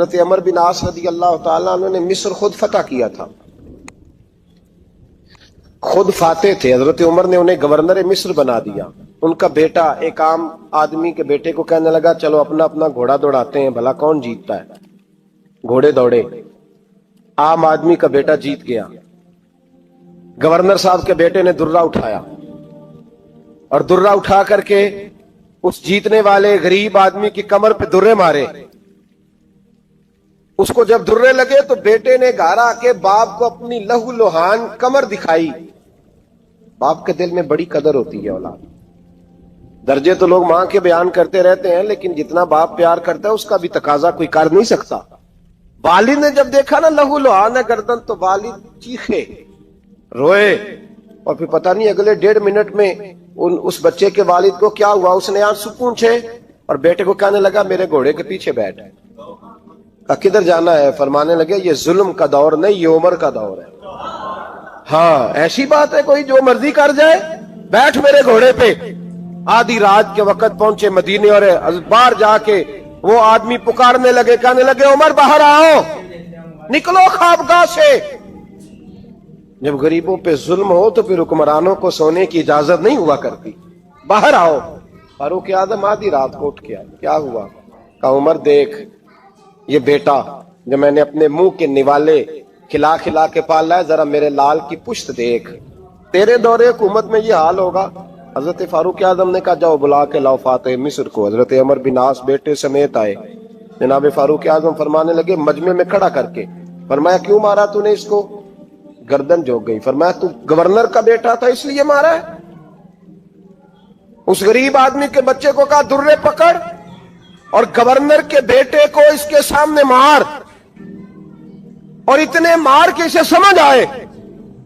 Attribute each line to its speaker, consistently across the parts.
Speaker 1: حضرت عمر بن عاص رضی اللہ تعالیٰ عنہ نے مصر خود فتح کیا تھا، خود فاتح تھے۔ حضرت عمر نے انہیں گورنر مصر بنا دیا۔ ان کا بیٹا ایک عام آدمی کے بیٹے کو کہنے لگا چلو اپنا اپنا گھوڑا دوڑاتے ہیں، بھلا کون جیتتا ہے۔ گھوڑے دوڑے، عام آدمی کا بیٹا جیت گیا۔ گورنر صاحب کے بیٹے نے درہ اٹھایا اور درہ اٹھا کر کے اس جیتنے والے غریب آدمی کی کمر پہ درے مارے۔ اس کو جب درے لگے تو بیٹے نے گھر آ کے باپ کو اپنی لہو لوہان کمر دکھائی۔ باپ کے دل میں بڑی قدر ہوتی ہے اولاد۔ درجے تو لوگ ماں کے بیان کرتے رہتے ہیں، لیکن جتنا باپ پیار کرتا ہے اس کا بھی تقاضا کوئی کر نہیں سکتا۔ والد نے جب دیکھا نا لہو لوہان ہے گردن، تو والد چیخے، روئے، اور پھر پتہ نہیں اگلے 1.5 منٹ میں اس بچے کے والد کو کیا ہوا، اس نے آنسو پونچھے اور بیٹے کو کہنے لگا میرے گھوڑے کے پیچھے بیٹھ۔ کہا کدھر جانا ہے؟ فرمانے لگے یہ ظلم کا دور نہیں، یہ عمر کا دور ہے۔ ہاں ایسی بات ہے کوئی جو مرضی کر جائے؟ بیٹھ میرے گھوڑے پہ۔ آدھی رات کے وقت پہنچے مدینے، اور باہر جا کے وہ آدمی پکارنے لگے، کہنے لگے عمر باہر آؤ، نکلو خوابگاہ سے۔ جب غریبوں پہ ظلم ہو تو پھر حکمرانوں کو سونے کی اجازت نہیں ہوا کرتی۔ باہر آؤ۔ فاروق اعظم آدھی رات کو اٹھ گیا، کیا ہوا؟ کہا عمر دیکھ، یہ بیٹا جو میں نے اپنے منہ کے نوالے کھلا کھلا کے پالا ہے، ذرا میرے لال کی پشت دیکھ، تیرے دور حکومت میں یہ حال ہوگا۔ حضرت فاروق اعظم نے کہا جاؤ بلا کے لاؤ فاتح مصر کو۔ حضرت عمر بن عاص بیٹے سمیت آئے۔ جناب فاروق اعظم فرمانے لگے مجمع میں کھڑا کر کے، فرمایا کیوں مارا تو نے اس کو؟ گردن جھک گئی۔ فرمایا تو گورنر کا بیٹا تھا اس لیے مارا ہے؟ اس غریب آدمی کے بچے کو کہا درے پکڑ اور گورنر کے بیٹے کو اس کے سامنے مار، اور اتنے مار کے اسے سمجھ آئے۔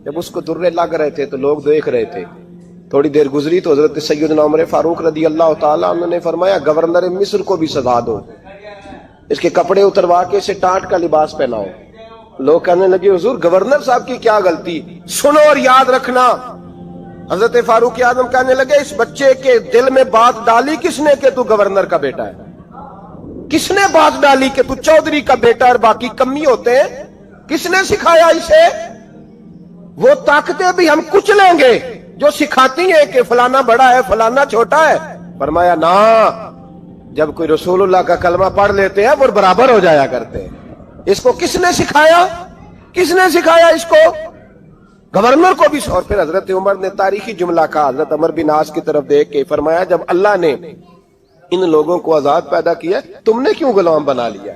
Speaker 1: جب اس کو درے لگ رہے تھے تو لوگ دیکھ رہے تھے۔ تھوڑی دیر گزری تو حضرت سیدنا عمر فاروق رضی اللہ تعالیٰ عنہ نے فرمایا گورنر مصر کو بھی سزا دو، اس کے کپڑے اتروا کے اسے ٹاٹ کا لباس پہناؤ۔ لوگ کہنے لگے حضور گورنر صاحب کی کیا غلطی؟ سنو اور یاد رکھنا۔ حضرت فاروق اعظم کہنے لگے اس بچے کے دل میں بات ڈالی کس نے کہ تو گورنر کا بیٹا ہے؟ کس نے بات ڈالی کہ تو چودھری کا بیٹا اور باقی کمی ہوتے ہیں؟ کس نے سکھایا اسے؟ وہ طاقتیں بھی ہم کچھ لیں گے جو سکھاتی ہیں کہ فلانا بڑا ہے فلانا چھوٹا ہے۔ فرمایا نا، جب کوئی رسول اللہ کا کلمہ پڑھ لیتے ہیں وہ برابر ہو جایا کرتے ہیں۔ اس کو کس نے سکھایا؟ کس نے سکھایا اس کو؟ گورنر کو بھی۔ اور پھر حضرت عمر نے تاریخی جملہ کہا، حضرت عمر بن عاص کی طرف دیکھ کے فرمایا جب اللہ نے ان لوگوں کو آزاد پیدا کیا تم نے کیوں غلام بنا لیا؟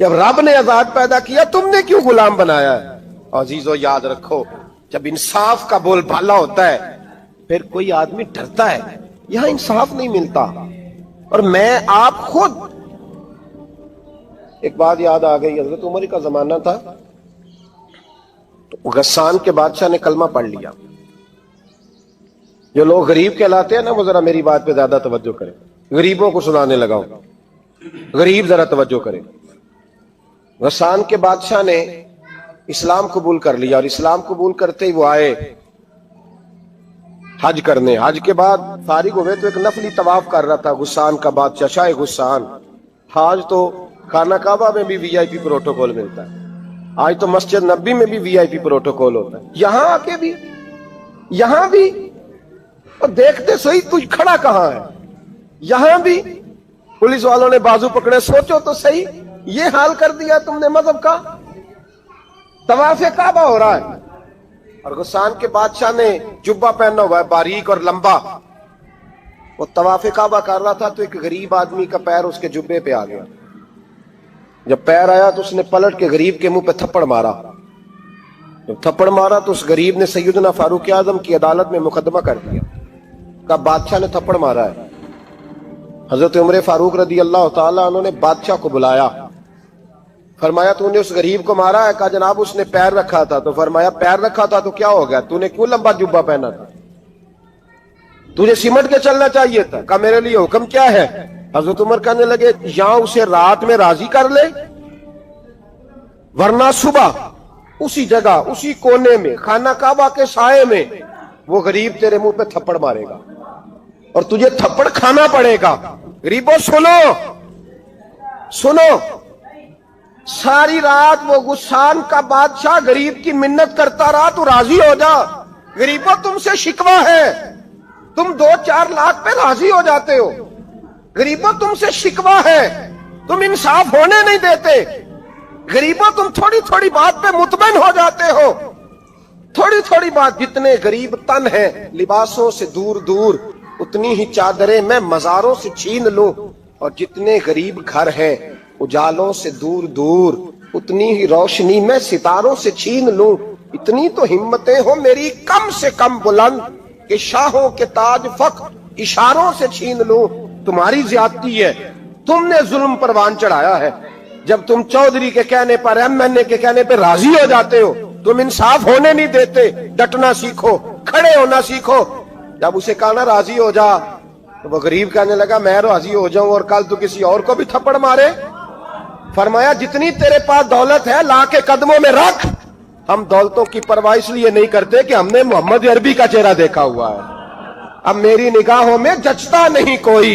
Speaker 1: جب رب نے آزاد پیدا کیا تم نے کیوں غلام بنایا ہے؟ عزیزو یاد رکھو، جب انصاف کا بول بالا ہوتا ہے پھر کوئی آدمی ڈرتا ہے۔ یہاں انصاف نہیں ملتا۔ اور میں آپ خود ایک بات یاد آ گئی، حضرت عمر کا زمانہ تھا تو غسان کے بادشاہ نے کلمہ پڑھ لیا۔ جو لوگ غریب کہلاتے ہیں نا وہ ذرا میری بات پہ زیادہ توجہ کریں، غریبوں کو سنانے لگا ہوں، غریب ذرا توجہ کریں۔ غسان کے بادشاہ نے اسلام قبول کر لیا، اور اسلام قبول کرتے ہی وہ آئے حج کرنے۔ حج کے بعد فارغ ہوئے تو ایک نفلی طواف کر رہا تھا غسان کا بادشاہ، شاہ غسان۔ حج تو خانہ کعبہ میں بھی وی آئی پی پروٹوکول ملتا ہے، آج تو مسجد نبی میں بھی وی آئی پی پروٹوکول ہوتا ہے، یہاں آ کے بھی، یہاں بھی۔ اور دیکھتے صحیح تو کھڑا کہاں ہے؟ یہاں بھی پولیس والوں نے بازو پکڑے، سوچو تو صحیح یہ حال کر دیا تم نے مذہب کا۔ طواف کعبہ ہو رہا ہے اور غسان کے بادشاہ نے جبہ پہنا ہوا ہے باریک اور لمبا، وہ طواف کعبہ کر رہا تھا تو ایک غریب آدمی کا پیر اس کے جبے پہ آ گیا۔ جب پیر آیا تو اس نے پلٹ کے غریب کے منہ پہ تھپڑ مارا۔ جب تھپڑ مارا تو اس غریب نے سیدنا فاروق اعظم کی عدالت میں مقدمہ کر دیا، کہا بادشاہ نے تھپڑ مارا ہے۔ حضرت عمر فاروق رضی اللہ تعالیٰ عنہ نے بادشاہ کو بلایا، فرمایا تو نے اس غریب کو مارا ہے؟ کہا جناب اس نے پیر رکھا تھا۔ تو فرمایا پیر رکھا تھا تو کیا ہو گیا؟ تو نے کیوں لمبا جبہ پہنا تھا؟ تجھے سمٹ کے چلنا چاہیے تھا۔ کہا میرے لیے حکم کیا ہے؟ حضرت عمر کہنے لگے یہاں اسے رات میں راضی کر لے، ورنہ صبح اسی جگہ اسی کونے میں خانہ کعبہ کے سائے میں وہ غریب تیرے منہ پہ تھپڑ مارے گا اور تجھے تھپڑ کھانا پڑے گا۔ غریبوں سنو سنو، सारी रात वो गुस्सान का बादशाह गरीब की मिन्नत करता रहा, तू राजी हो जा, गरीबों तुमसे शिकवा है, तुम 2-4 लाख पे राजी हो जाते हो, गरीबों तुमसे शिकवा है, तुम इंसाफ होने नहीं देते, गरीबों तुम थोड़ी थोड़ी बात पे मुतमइन हो जाते हो, थोड़ी थोड़ी बात। जितने गरीब तन है लिबासों से दूर दूर, उतनी ही चादरें मैं मजारों से छीन लूं, और जितने गरीब घर हैं उजालों से दूर दूर, उतनी ही रोशनी मैं सितारों से छीन लूं। इतनी तो हिम्मतें हो मेरी कम से कम बुलंद, कि शाहों के ताज फख्र इशारों से छीन लूं। तुम्हारी ज्यादती है, तुमने जुल्म परवान चढ़ाया है। जब तुम चौधरी के कहने पर, एमएनए के कहने पर राजी हो जाते हो, तुम इंसाफ होने नहीं देते। डटना सीखो, खड़े होना सीखो। जब उसे कहा ना राजी हो जा, तो वो गरीब कहने लगा मैं राजी हो जाऊं और कल तू किसी और को भी थप्पड़ मारे। फरमाया जितनी तेरे पास दौलत है ला के कदमों में रख। हम दौलतों की परवाह इसलिए नहीं करते कि हमने मोहम्मद अरबी का चेहरा देखा हुआ है। अब मेरी निगाहों में जचता नहीं कोई,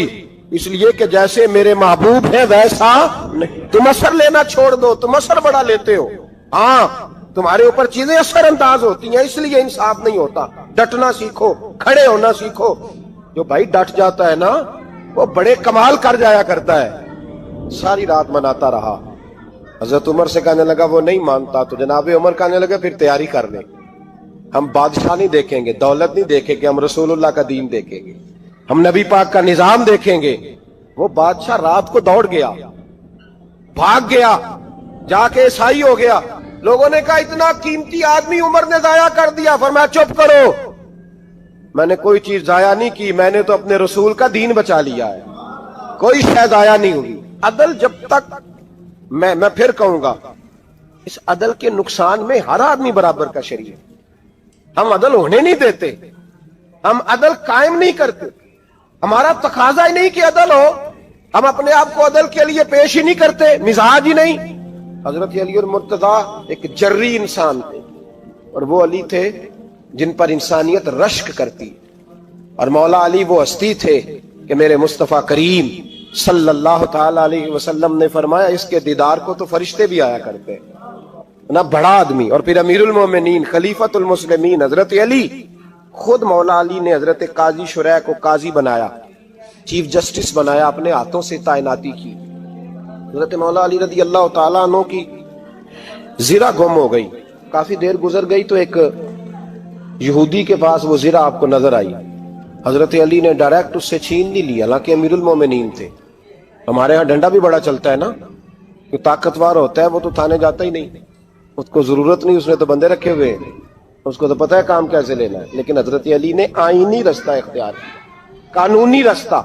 Speaker 1: इसलिए कि जैसे मेरे महबूब है वैसा नहीं। तुम असर लेना छोड़ दो, तुम असर बड़ा लेते हो। हाँ, तुम्हारे ऊपर चीजें असर अंदाज होती हैं, इसलिए इंसाफ नहीं होता। डटना सीखो, खड़े होना सीखो। जो भाई डट जाता है ना, वो बड़े कमाल कर जाया करता है। सारी रात मनाता रहा। हजरत उमर से कहने लगा वो नहीं मानता, तो जनाब उमर कहने लगे फिर तैयारी कर ले, हम बादशाह नहीं देखेंगे, दौलत नहीं देखेंगे, हम रसूलुल्लाह का दीन देखेंगे, हम नबी पाक का निजाम देखेंगे। वो बादशाह रात को दौड़ गया, भाग गया, जाके ईसाई हो गया। लोगों ने कहा इतना कीमती आदमी उमर ने जाया कर दिया। फरमाया चुप करो, मैंने कोई चीज जाया नहीं की, मैंने तो अपने रसूल का दीन बचा लिया है, कोई शय जाया नहीं हुई। अदल जब तक मैं फिर कहूंगा, इस अदल के नुकसान में हर आदमी बराबर का शरीक है। हम अदल होने नहीं देते, हम अदल कायम नहीं करते, हमारा तकाजा ही नहीं कि अदल हो। हम अपने आप को अदल के लिए पेश ही नहीं करते, मिजाज ही नहीं। हजरत अली और मुर्तजा एक जर्री इंसान थे, और वो अली थे जिन पर इंसानियत रश्क करती। और मौला अली वो हस्ती थे कि मेरे मुस्तफा करीम सल्लल्लाहु ताला अलैहि वसल्लम ने फरमाया इसके दीदार को तो फरिश्ते भी आया करते ना। बड़ा आदमी, और फिर अमीरुल मोमिनीन खलीफतुल मुस्लिमीन हजरत अली, खुद मौला अली ने हजरत काजी शुरै को काजी बनाया, चीफ जस्टिस बनाया, अपने हाथों से तैनाती की। हजरत मौला अली रदी अल्लाह ताला अन्हु की जीरा गुम हो गई, काफी देर गुजर गई तो एक यहूदी के पास वो जीरा आपको नजर आई। हजरत अली ने डायरेक्ट उससे छीन नहीं लिया, हालांकि अमीरुल मोमिनीन थे। हमारे यहाँ डंडा भी बड़ा चलता है ना, जो ताकतवर होता है वो तो थाने जाता ही नहीं, उसको जरूरत नहीं, उसने तो बंदे रखे हुए हैं, उसको तो पता है काम कैसे लेना है। लेकिन हजरत अली ने आईनी रास्ता इख्तियार किया, कानूनी रास्ता।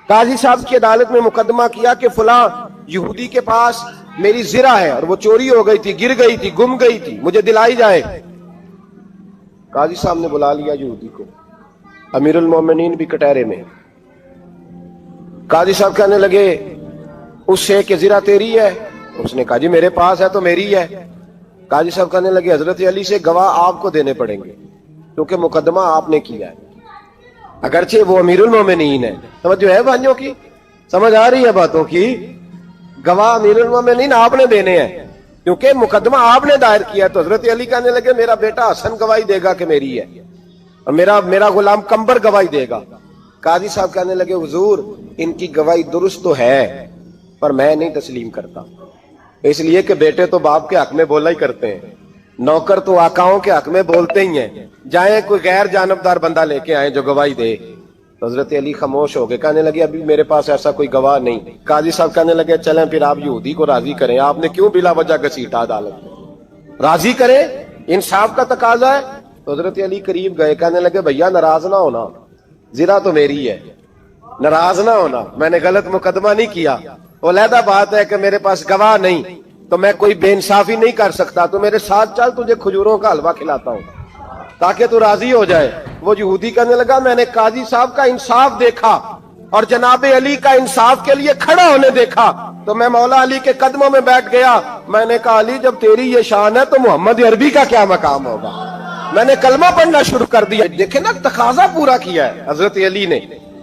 Speaker 1: काजी साहब की अदालत में मुकदमा किया कि फलां यहूदी के पास मेरी ज़िरा है और वो चोरी हो गई थी, गिर गई थी, गुम गई थी, मुझे दिलाई जाए। काजी साहब ने बुला लिया यहूदी को, अमीरुल मोमिनीन भी कटहरे में। काजी साहब कहने लगे उससे कि ज़िरा तेरी है? उसने कहा जी मेरे पास है तो मेरी है। काजी साहब कहने लगे हजरत अली से गवाह आपको देने पड़ेंगे, क्योंकि मुकदमा आपने किया है, अगरचे वो अमीरुल मोमिनीन है। समझ जो है भाइयों की, समझ आ रही है बातों की? गवाह अमीरुल मोमिनीन आपने देने हैं, क्योंकि मुकदमा आपने दायर किया। तो हजरत अली कहने लगे मेरा बेटा हसन गवाही देगा कि मेरी है, और मेरा गुलाम कंबर गवाही देगा। काजी साहब कहने लगे हुजूर इनकी गवाही दुरुस्त तो है, पर मैं नहीं तस्लीम करता, इसलिए कि बेटे तो बाप के हक में बोला ही करते हैं, नौकर तो आकाओं के हक में बोलते ही हैं, जाए कोई गैर जानबदार बंदा लेके आए जो गवाही दे। तो हजरत अली खामोश हो गए, कहने लगे अभी मेरे पास ऐसा कोई गवाह नहीं। काजी साहब कहने लगे चलें फिर आप यहूदी को राजी करें, आपने क्यों बिला वजह घसीटा अदालत में, राजी करें, इंसाफ का तकाजा है। तो हजरत अली करीब गए, कहने लगे भैया नाराज ना होना, ज़िरा तो मेरी है, नाराज ना होना, मैंने गलत मुकदमा नहीं किया। वो लहदा बात है कि मेरे पास गवाह नहीं तो मैं कोई बेइंसाफी नहीं कर सकता, तो मेरे साथ चल, तुझे खजूरों का हलवा खिलाता हूं ताकि तू राजी हो जाए। वो यहूदी कहने लगा मैंने काजी साहब का इंसाफ देखा और जनाब अली का इंसाफ के लिए खड़ा होने देखा, तो मैं मौला अली के कदमों में बैठ गया। मैंने कहा अली जब तेरी ये शान है तो मोहम्मद अरबी का क्या मकाम होगा। मैंने कलमा पढ़ना शुरू कर दिया। देखे ना, तकाजा पूरा किया है हजरत अली ने।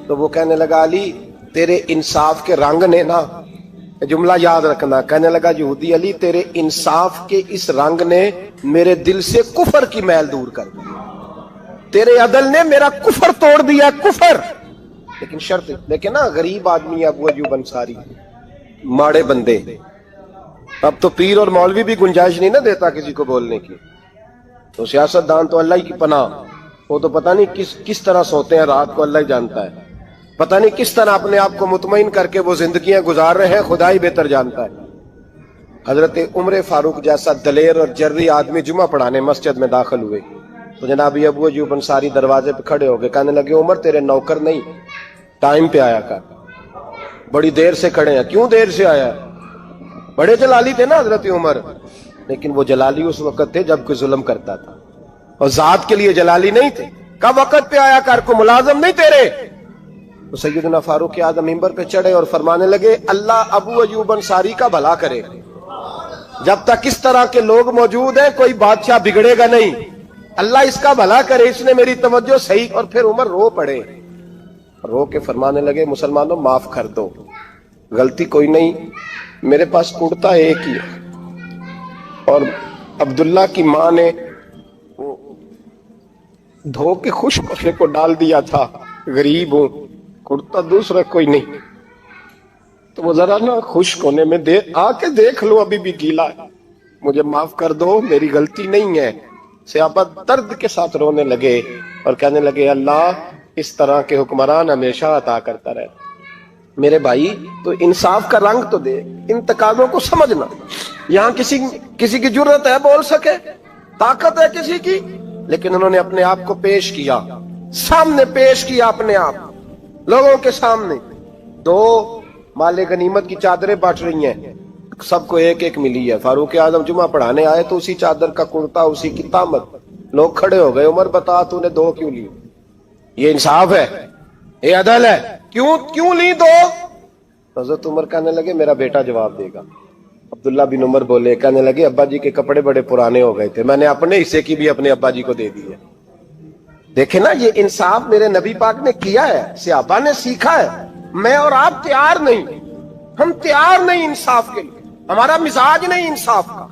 Speaker 1: तो वो कहने लगा अली तेरे इंसाफ के रंग ने ना جملہ یاد رکھنا. کہنے لگا یہودی علی تیرے انصاف کے اس رنگ نے میرے دل سے کفر کی میل دور کر دی, تیرے عدل نے میرا کفر توڑ دیا, کفر. لیکن شرط دیکھیں نا, غریب آدمی ابو ایوب انصاری, ماڑے بندے. اب تو پیر اور مولوی بھی گنجائش نہیں نہ دیتا کسی کو بولنے کی, تو سیاست دان تو اللہ ہی کی پناہ, وہ تو پتہ نہیں کس طرح سوتے ہیں رات کو, اللہ ہی جانتا ہے. پتہ نہیں کس طرح اپنے آپ کو مطمئن کر کے وہ زندگیاں گزار رہے ہیں, خدا ہی بہتر جانتا ہے. حضرت عمر فاروق جیسا دلیر اور جرری آدمی جمعہ پڑھانے مسجد میں داخل ہوئے تو جناب ابو ایوب انصاری دروازے پہ کھڑے ہو گئے. کہنے لگے عمر تیرے نوکر نہیں, ٹائم پہ آیا کر, بڑی دیر سے کھڑے ہیں. کیوں دیر سے آیا؟ بڑے جلالی تھے نا حضرت عمر, لیکن وہ جلالی اس وقت تھے جب کوئی ظلم کرتا تھا, اور ذات کے لیے جلالی نہیں تھے. کب وقت پہ آیا کر, کو ملازم نہیں تیرے. تو سیدنا فاروق اعظم ممبر پہ چڑھے اور فرمانے لگے اللہ ابو ایوب انصاری کا بھلا کرے, جب تک اس طرح کے لوگ موجود ہیں کوئی بادشاہ بگڑے گا نہیں, اللہ اس کا بھلا کرے, اس نے میری توجہ صحیح. اور پھر عمر رو پڑے, رو کے فرمانے لگے مسلمانوں معاف کر دو, غلطی کوئی نہیں, میرے پاس کرتا ایک ہی ہے, اور عبداللہ کی ماں نے دھو کے خشک کرنے کو ڈال دیا تھا, غریب ہوں, کرتا دوسرا کوئی نہیں, تو وہ ذرا نا خشک ہونے میں آ کے دیکھ لو, ابھی بھی گیلا ہے, مجھے معاف کر دو, میری غلطی نہیں ہے. صحابہ درد کے ساتھ رونے لگے اور کہنے لگے اللہ اس طرح کے حکمران ہمیشہ عطا کرتا رہے. میرے بھائی تو انصاف کا رنگ تو دے, ان تقاضوں کو سمجھنا. یہاں کسی کی جرت ہے بول سکے, طاقت ہے کسی کی, لیکن انہوں نے اپنے آپ کو پیش کیا, سامنے پیش کیا اپنے آپ لوگوں کے سامنے. دو مال غنیمت کی چادریں بانٹ رہی ہیں, سب کو ایک ایک ملی ہے. فاروق اعظم جمعہ پڑھانے آئے تو اسی چادر کا کرتا, اسی کی تامت. لوگ کھڑے ہو گئے, عمر بتا تو نے دو کیوں لی؟ یہ انصاف ہے, یہ عدل ہے, کیوں لی دو؟ حضرت عمر کہنے لگے میرا بیٹا جواب دے گا. عبداللہ بن عمر بولے, کہنے لگے ابا جی کے کپڑے بڑے پرانے ہو گئے تھے, میں نے اپنے حصے کی بھی اپنے ابا جی کو دے دی ہے. دیکھیں نا یہ انصاف میرے نبی پاک نے کیا ہے, صحابہ نے سیکھا ہے. میں اور آپ تیار نہیں, ہم تیار نہیں انصاف کے لیے, ہمارا مزاج نہیں انصاف کا.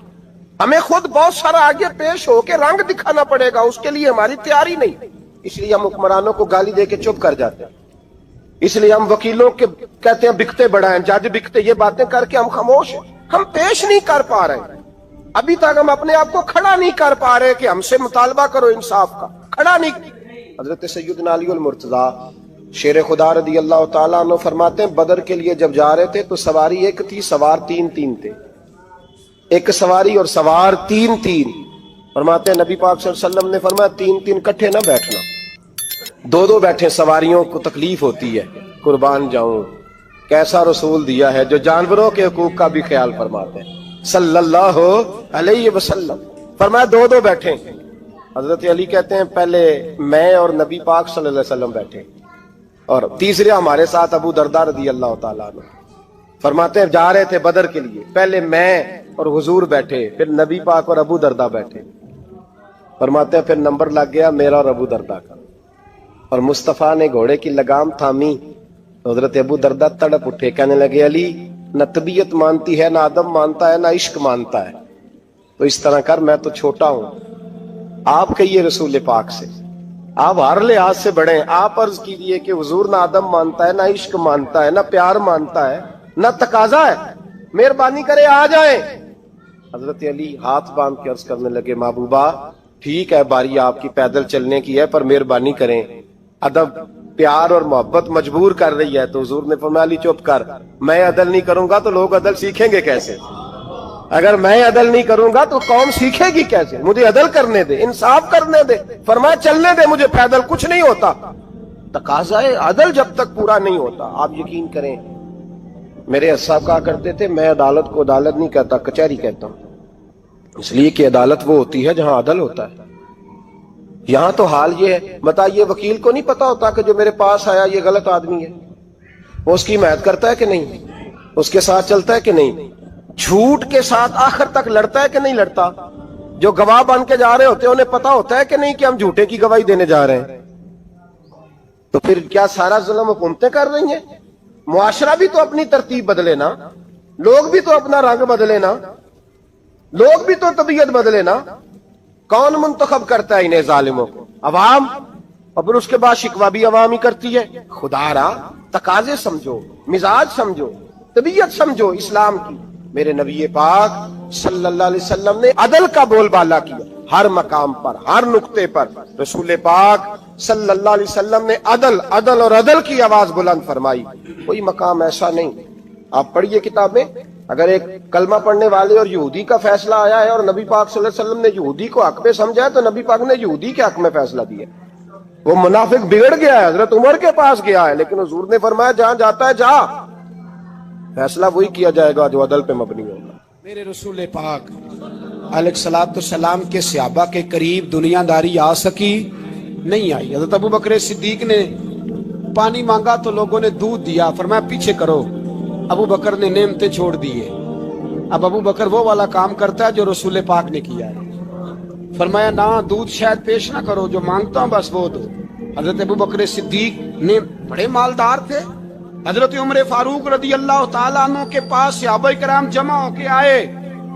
Speaker 1: ہمیں خود بہت سارا آگے پیش ہو کے رنگ دکھانا پڑے گا, اس کے لیے ہماری تیاری نہیں. اس لیے ہم حکمرانوں کو گالی دے کے چپ کر جاتے ہیں, اس لیے ہم وکیلوں کے کہتے ہیں بکتے بڑا ہیں, جج بکتے, یہ باتیں کر کے ہم خاموش ہیں. ہم پیش نہیں کر پا رہے, ابھی تک ہم اپنے آپ کو کھڑا نہیں کر پا رہے کہ ہم سے مطالبہ کرو انصاف کا, کھڑا نہیں. حضرت سیدنا علی المرتضی شیر خدا رضی اللہ تعالیٰ عنہ فرماتے ہیں بدر کے لیے جب جا رہے تھے تو سواری ایک تھی, سوار تین تھے. ایک سواری اور سوار تین. فرماتے ہیں نبی پاک صلی اللہ علیہ وسلم نے فرمایا تین کٹھے نہ بیٹھنا, دو بیٹھے, سواریوں کو تکلیف ہوتی ہے. قربان جاؤں, کیسا رسول دیا ہے جو جانوروں کے حقوق کا بھی خیال فرماتے ہیں صلی اللہ علیہ وسلم. فرمایا دو بیٹھے. حضرت علی کہتے ہیں پہلے میں اور نبی پاک صلی اللہ علیہ وسلم بیٹھے, اور تیسرے ہمارے ساتھ ابو درداء رضی اللہ تعالیٰ عنہ. فرماتے ہیں جا رہے تھے بدر کے لیے, پہلے میں اور حضور بیٹھے, پھر نبی پاک اور ابو درداء بیٹھے. فرماتے ہیں پھر نمبر لگ گیا میرا اور ابو درداء کا, اور مصطفیٰ نے گھوڑے کی لگام تھامی. حضرت ابو درداء تڑپ اٹھے, کہنے لگے علی نہ طبیعت مانتی ہے, نہ ادب مانتا ہے, نہ عشق مانتا ہے, تو اس طرح کر, میں تو چھوٹا ہوں, آپ کہیے رسول پاک سے, آپ ہر لحاظ سے بڑے ہیں, آپ عرض کیجئے کہ حضور نہ ادب مانتا ہے, نہ عشق مانتا ہے, نہ پیار مانتا ہے, نہ تقاضا ہے, مہربانی کرے آ جائیں. حضرت علی ہاتھ باندھ کے عرض کرنے لگے محبوبہ ٹھیک ہے باری آپ کی پیدل چلنے کی ہے, پر مہربانی کریں, ادب پیار اور محبت مجبور کر رہی ہے. تو حضور نے فرمایا علی چپ کر, میں عدل نہیں کروں گا تو لوگ عدل سیکھیں گے کیسے؟ اگر میں عدل نہیں کروں گا تو قوم سیکھے گی کیسے؟ مجھے عدل کرنے دے, انصاف کرنے دے. فرمایا چلنے دے مجھے پیدل, کچھ نہیں ہوتا. تقاضا عدل جب تک پورا نہیں ہوتا, آپ یقین کریں میرے اساتذہ کہا کرتے تھے میں عدالت کو عدالت نہیں کہتا, کچہری کہتا ہوں, اس لیے کہ عدالت وہ ہوتی ہے جہاں عدل ہوتا ہے. یہاں تو حال یہ ہے, بتائیے وکیل کو نہیں پتا ہوتا کہ جو میرے پاس آیا یہ غلط آدمی ہے, وہ اس کی حمایت کرتا ہے کہ نہیں, اس کے ساتھ چلتا ہے کہ نہیں, جھوٹ کے ساتھ آخر تک لڑتا ہے کہ نہیں لڑتا. جو گواہ بن کے جا رہے ہوتے ہیں انہیں پتا ہوتا ہے کہ نہیں کہ ہم جھوٹے کی گواہی دینے جا رہے ہیں. تو پھر کیا سارا ظلم حکومتیں کر رہی ہیں؟ معاشرہ بھی تو اپنی ترتیب بدلے نا. लोग भी तो अपना रंग बदले ना, लोग भी तो तबीयत बदले ना। कौन मुंतखब करता है इन्हें जालिमों को? अवाम। और फिर उसके बाद शिकवा भी अवाम ही करती है। खुदारा तकाजे समझो, मिजाज समझो, तबीयत समझो इस्लाम की। मेरे नबी पाक सल्लल्लाहु अलैहि वसल्लम ने अदल का बोलबाला किया हर मकाम पर, हर नुक्ते पर। रसूल पाक सल्लल्लाहु अलैहि वसल्लम ने अदल अदल और अदल की आवाज बुलंद फरमाई। कोई मकाम ऐसा नहीं। आप पढ़िए किताबें, अगर एक कलमा पढ़ने वाले और यहूदी का फैसला आया है और नबी पाक सल्लल्लाहु अलैहि वसल्लम ने यहूदी को हक में समझा है, तो नबी पाक ने यहूदी के हक में फैसला दिया। वो मुनाफिक बिगड़ गया है, हजरत उमर के पास गया है, लेकिन हुजूर ने फरमाया जहां जाता है जा, फैसला वही किया जाएगा जो अदल पे मबनी होगा।
Speaker 2: मेरे रसूल पाक अलैहिस्सलाम के सहाबा के करीब दुनियादारी आ सकी नहीं आई। हजरत अबू बकर सिद्दीक ने पानी मांगा तो लोगों ने दूध दिया, फरमाया पीछे करो। अबू बकर ने नेमतें छोड़ दिए। अब अबू बकर वो वाला काम करता है जो रसूल पाक ने किया है। फरमाया ना, दूध शायद पेश ना करो, जो मांगता हूं बस वो दो। हजरत अबू बकर सिद्दीक ने बड़े मालदार थे। हजरत उमर फारूक रदी अल्लाह तआला अन्हु के पास सहाबा किराम जमा होके आए।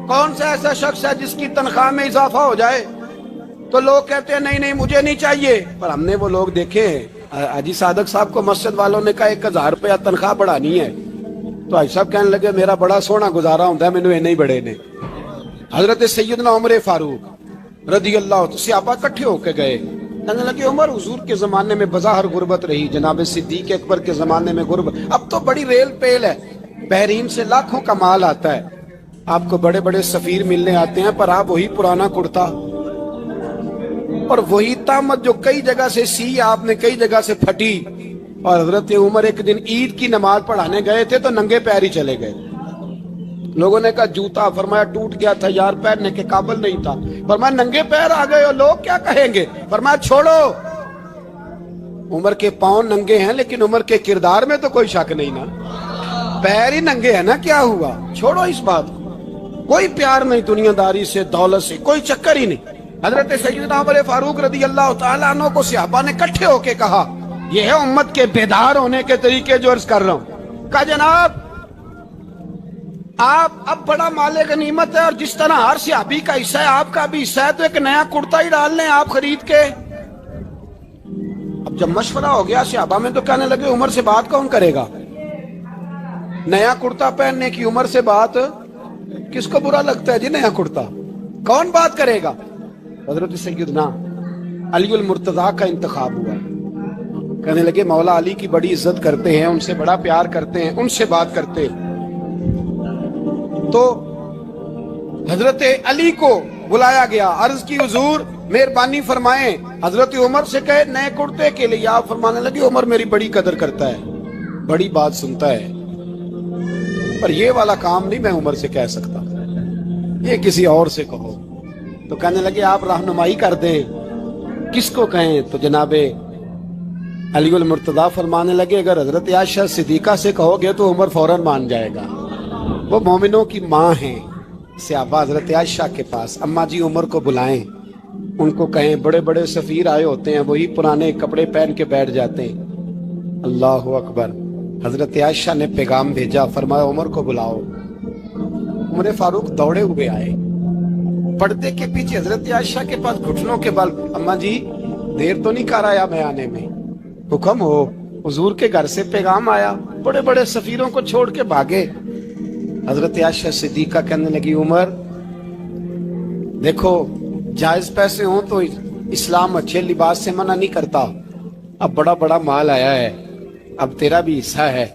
Speaker 2: कौन सा ऐसा शख्स है जिसकी तनख्वाह में इजाफा हो जाए? तो लोग कहते हैं नहीं नहीं मुझे नहीं चाहिए। पर हमने वो लोग देखे हैं, हाजी सादक साहब को मस्जिद वालों ने कहा 1000 रुपया तनख्वाह बढ़ानी है, तो हाजी साहब कहने लगे मेरा बड़ा सोना गुजारा होता है, मैंने नहीं बड़े ने। हजरत सैयदना उमर फारूक रदी अल्लाह सहाबा इकट्ठे होके गए, कहने लगे उमर हुजूर के जमाने में बज़ाहिर गुर्बत रही, जनाब सिद्दीक अकबर के जमाने में गुर्बत, अब तो बड़ी रेल पेल है, बहरीन से लाखों का माल आता है, आपको बड़े बड़े सफीर मिलने आते हैं, पर आप वही पुराना कुर्ता और वही तामत जो कई जगह से सी आपने, कई जगह से फटी। और हजरत उमर एक दिन ईद की नमाज पढ़ाने गए थे तो नंगे पैर ही चले गए। लोगों ने कहा जूता, फरमाया टूट गया था यार, पहनने के काबिल नहीं था। फरमाया नंगे पैर आ गए हो, लोग क्या कहेंगे? फरमाया छोड़ो, उमर के पांव नंगे हैं लेकिन उमर के किरदार में तो कोई शक नहीं ना, पैर ही नंगे है ना, क्या हुआ? छोड़ो इस बात को, कोई प्यार नहीं दुनियादारी से, दौलत से, कोई चक्कर ही नहीं। हजरत सैयदना उमर फारूक रदी अल्लाह तआला अन्हु को सहाबा ने इकट्ठे होके कहा, यह है उम्मत के बेदार होने के तरीके जो अर्ज कर रहा हूं। कहा जनाब आप अब बड़ा माले गनीमत है और जिस तरह हर सहाबी का हिस्सा है आपका भी हिस्सा है, तो एक नया कुर्ता ही डाल लें आप खरीद के। अब जब मशवरा हो गया सहाबा में तो कहने लगे उमर से बात कौन करेगा? नया कुर्ता पहनने की उमर से बात किसको बुरा लगता है जी? नया कुर्ता कौन बात करेगा? हजरत सैयदना अली मुर्तजा का इंतखाब हुआ। कहने लगे मौला अली की बड़ी इज्जत करते हैं, उनसे बड़ा प्यार करते हैं, उनसे बात करते हैं। तो हजरत अली को बुलाया गया, अर्ज की हुजूर मेहरबानी फरमाएं। हजरत उमर से कहे नए कुर्ते के लिए, आप फरमाने लगे उमर मेरी बड़ी कदर करता है, बड़ी बात सुनता है, पर ये वाला काम नहीं मैं उमर से कह सकता, ये किसी और से कहो। तो कहने लगे आप रहनुमाई कर दें, किसको कहें? तो जनाबे अली उल मुर्तजा फरमाने लगे अगर हजरत आयशा सिद्दीका से कहोगे तो उमर फौरन मान जाएगा, वो मोमिनों की माँ हैं। सहाबा हजरत आयशा के पास, अम्मा जी उमर को बुलाएं, उनको कहें बड़े बड़े सफीर आए होते हैं, वही पुराने कपड़े पहन के बैठ जाते हैं। अल्लाह अकबर। हजरत आयशा ने पैगाम भेजा, फरमाया उमर को बुलाओ। उमर फारूक दौड़े हुए आए, पर्दे के पीछे हजरत आयशा के पास घुटनों के बल, अम्मा जी देर तो नहीं कर आया मैं आने में? हुक्म हो, हुजूर के घर से पैगाम आया, बड़े बड़े सफीरों को छोड़ के भागे। हजरत आयशा सिद्दीका कहने लगी उमर देखो जायज पैसे हो तो इस्लाम अच्छे लिबास से मना नहीं करता, अब बड़ा बड़ा माल आया है, अब तेरा भी हिस्सा है,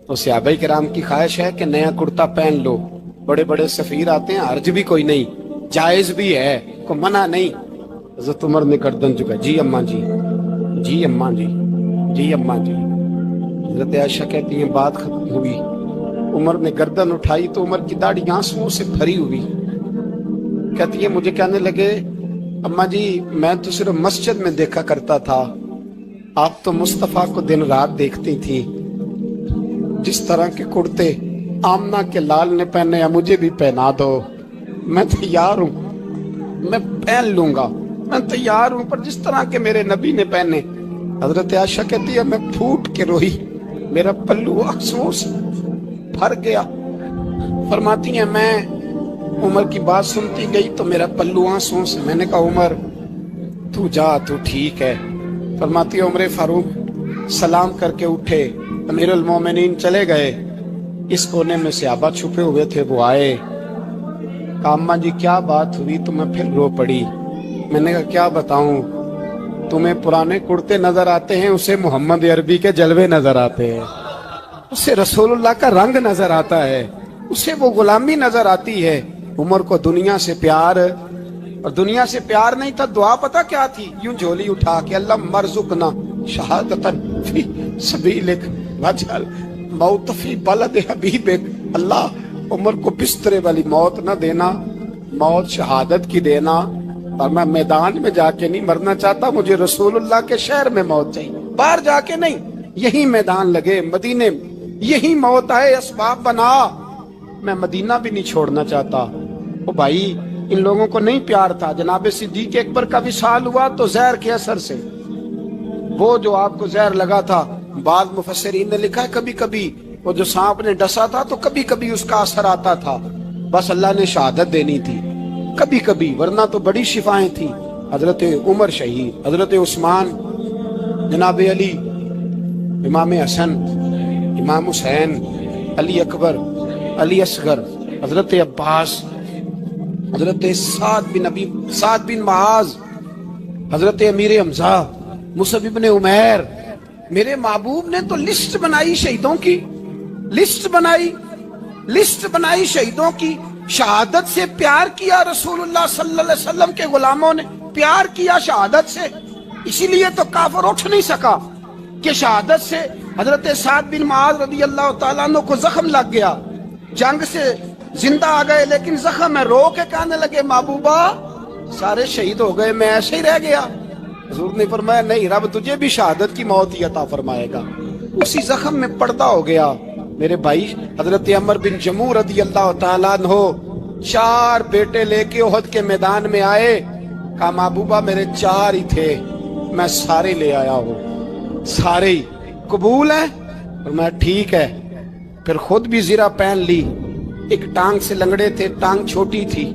Speaker 2: तो सहाबाए किराम की ख्वाहिश है कि नया कुर्ता पहन लो, बड़े बड़े सफीर आते हैं, हर्ज भी कोई नहीं, जायज भी है, को मना नहीं। हजरत उमर ने गर्दन झुकाई, जी अम्मा जी, जी अम्मा जी, जी अम्मा जी। हजरत आयशा कहती है बात खत्म हुई, उमर ने गर्दन उठाई तो उमर की दाढ़ी आंसुओं से भरी हुई। कहती है मुझे कहने लगे अम्मा जी मैं तो सिर्फ मस्जिद में देखा करता था, आप तो मुस्तफा को दिन रात देखती थी, जिस तरह के कुर्ते आमना के लाल ने पहने हैं मुझे भी पहना दो, मैं तैयार हूँ, मैं पहन लूंगा, मैं तैयार हूँ, पर जिस तरह के मेरे नबी ने पहने। हजरत आयशा कहती है मैं फूट के रोई, मेरा पल्लू आंसुओं से भर गया। फरमाती हैं मैं उमर की बात सुनती गई तो मेरा पल्लू आंसुओं से, मैंने कहा उमर तू जा, तू ठीक है। फरमाती है उमर फारूक सलाम करके उठे, अमीरुल मोमिनीन चले गए। इस कोने में सहाबा छुपे हुए थे, वो आए, कहा अम्मा जी क्या बात हुई? तो मैं फिर रो पड़ी। मैंने कहा क्या बताऊं, तुम्हें पुराने कुर्ते नजर आते हैं, उसे मोहम्मद अरबी के जलवे नजर आते हैं, उसे रसूलुल्लाह का रंग नजर आता है, उसे वो गुलामी नजर आती है। उमर को दुनिया से प्यार, और दुनिया से प्यार नहीं था, दुआ पता क्या थी? यूं झोली उठा के अल्लाह मरजुकना शहादतन फी सबीलिक वजअल मौत फी बलद हबीबिक। अल्लाह उमर को बिस्तरे वाली मौत न देना, मौत शहादत की देना, और मैं मैदान में जाके नहीं मरना चाहता, मुझे रसूलुल्लाह के शहर में मौत चाहिए, बाहर जाके नहीं, यही मैदान लगे मदीने में, यही मौत आए, असबाब बना, मैं मदीना भी नहीं छोड़ना चाहता। ओ भाई इन लोगों को नहीं प्यार था। जनाब सिद्दीक अकबर का विसाल हुआ तो जहर के असर से, वो जो आपको जहर लगा था, बाद मुफस्सिरीन ने लिखा है कभी कभी वो जो सांप ने डसा था तो कभी कभी उसका असर आता था, बस अल्लाह ने शहादत देनी थी कभी कभी, वरना तो बड़ी शिफाएं थी। हजरत उमर शहीद, हजरत उस्मान, जनाब अली, इमाम हसन, इमाम हुसैन, अली अकबर, अली असगर, हजरत अब्बास, हजरत साद बिन मुआज, हजरत अमीर हमजा, मुसअब इब्ने उमैर। मेरे महबूब ने तो लिस्ट बनाई शहीदों की, लिस्ट बनाई शहीदों की। शहादत से प्यार किया रसूलुल्लाह सल्लल्लाहु अलैहि वसल्लम के गुलामों ने, प्यार किया शहादत से, इसीलिए तो काफिर उठ नहीं सका कि शहादत से हजरत साद बिन मुआज रदियल्लाहु ताला अन्हु को जख्म लग गया, जंग से जिंदा आ गए लेकिन जख्म है, रो के कहने लगे महबूबा सारे शहीद हो गए, मैं ऐसे ही रह गया। हुजूर ने फरमाया नहीं, रब तुझे भी शहादत की मौत ही अता फरमाएगा। उसी जख्म में पर्दा हो गया। मेरे भाई हजरत अमर बिन जमू रदियल्लाहु ताला अन्हु 4 बेटे लेके ओहद के मैदान में आए, कहा महबूबा मेरे 4 ही थे, मैं सारे ले आया हूँ, सारे ही कबूल है? और मैं ठीक है। फिर खुद भी जीरा पहन ली, एक टांग से लंगड़े थे, टांग छोटी थी।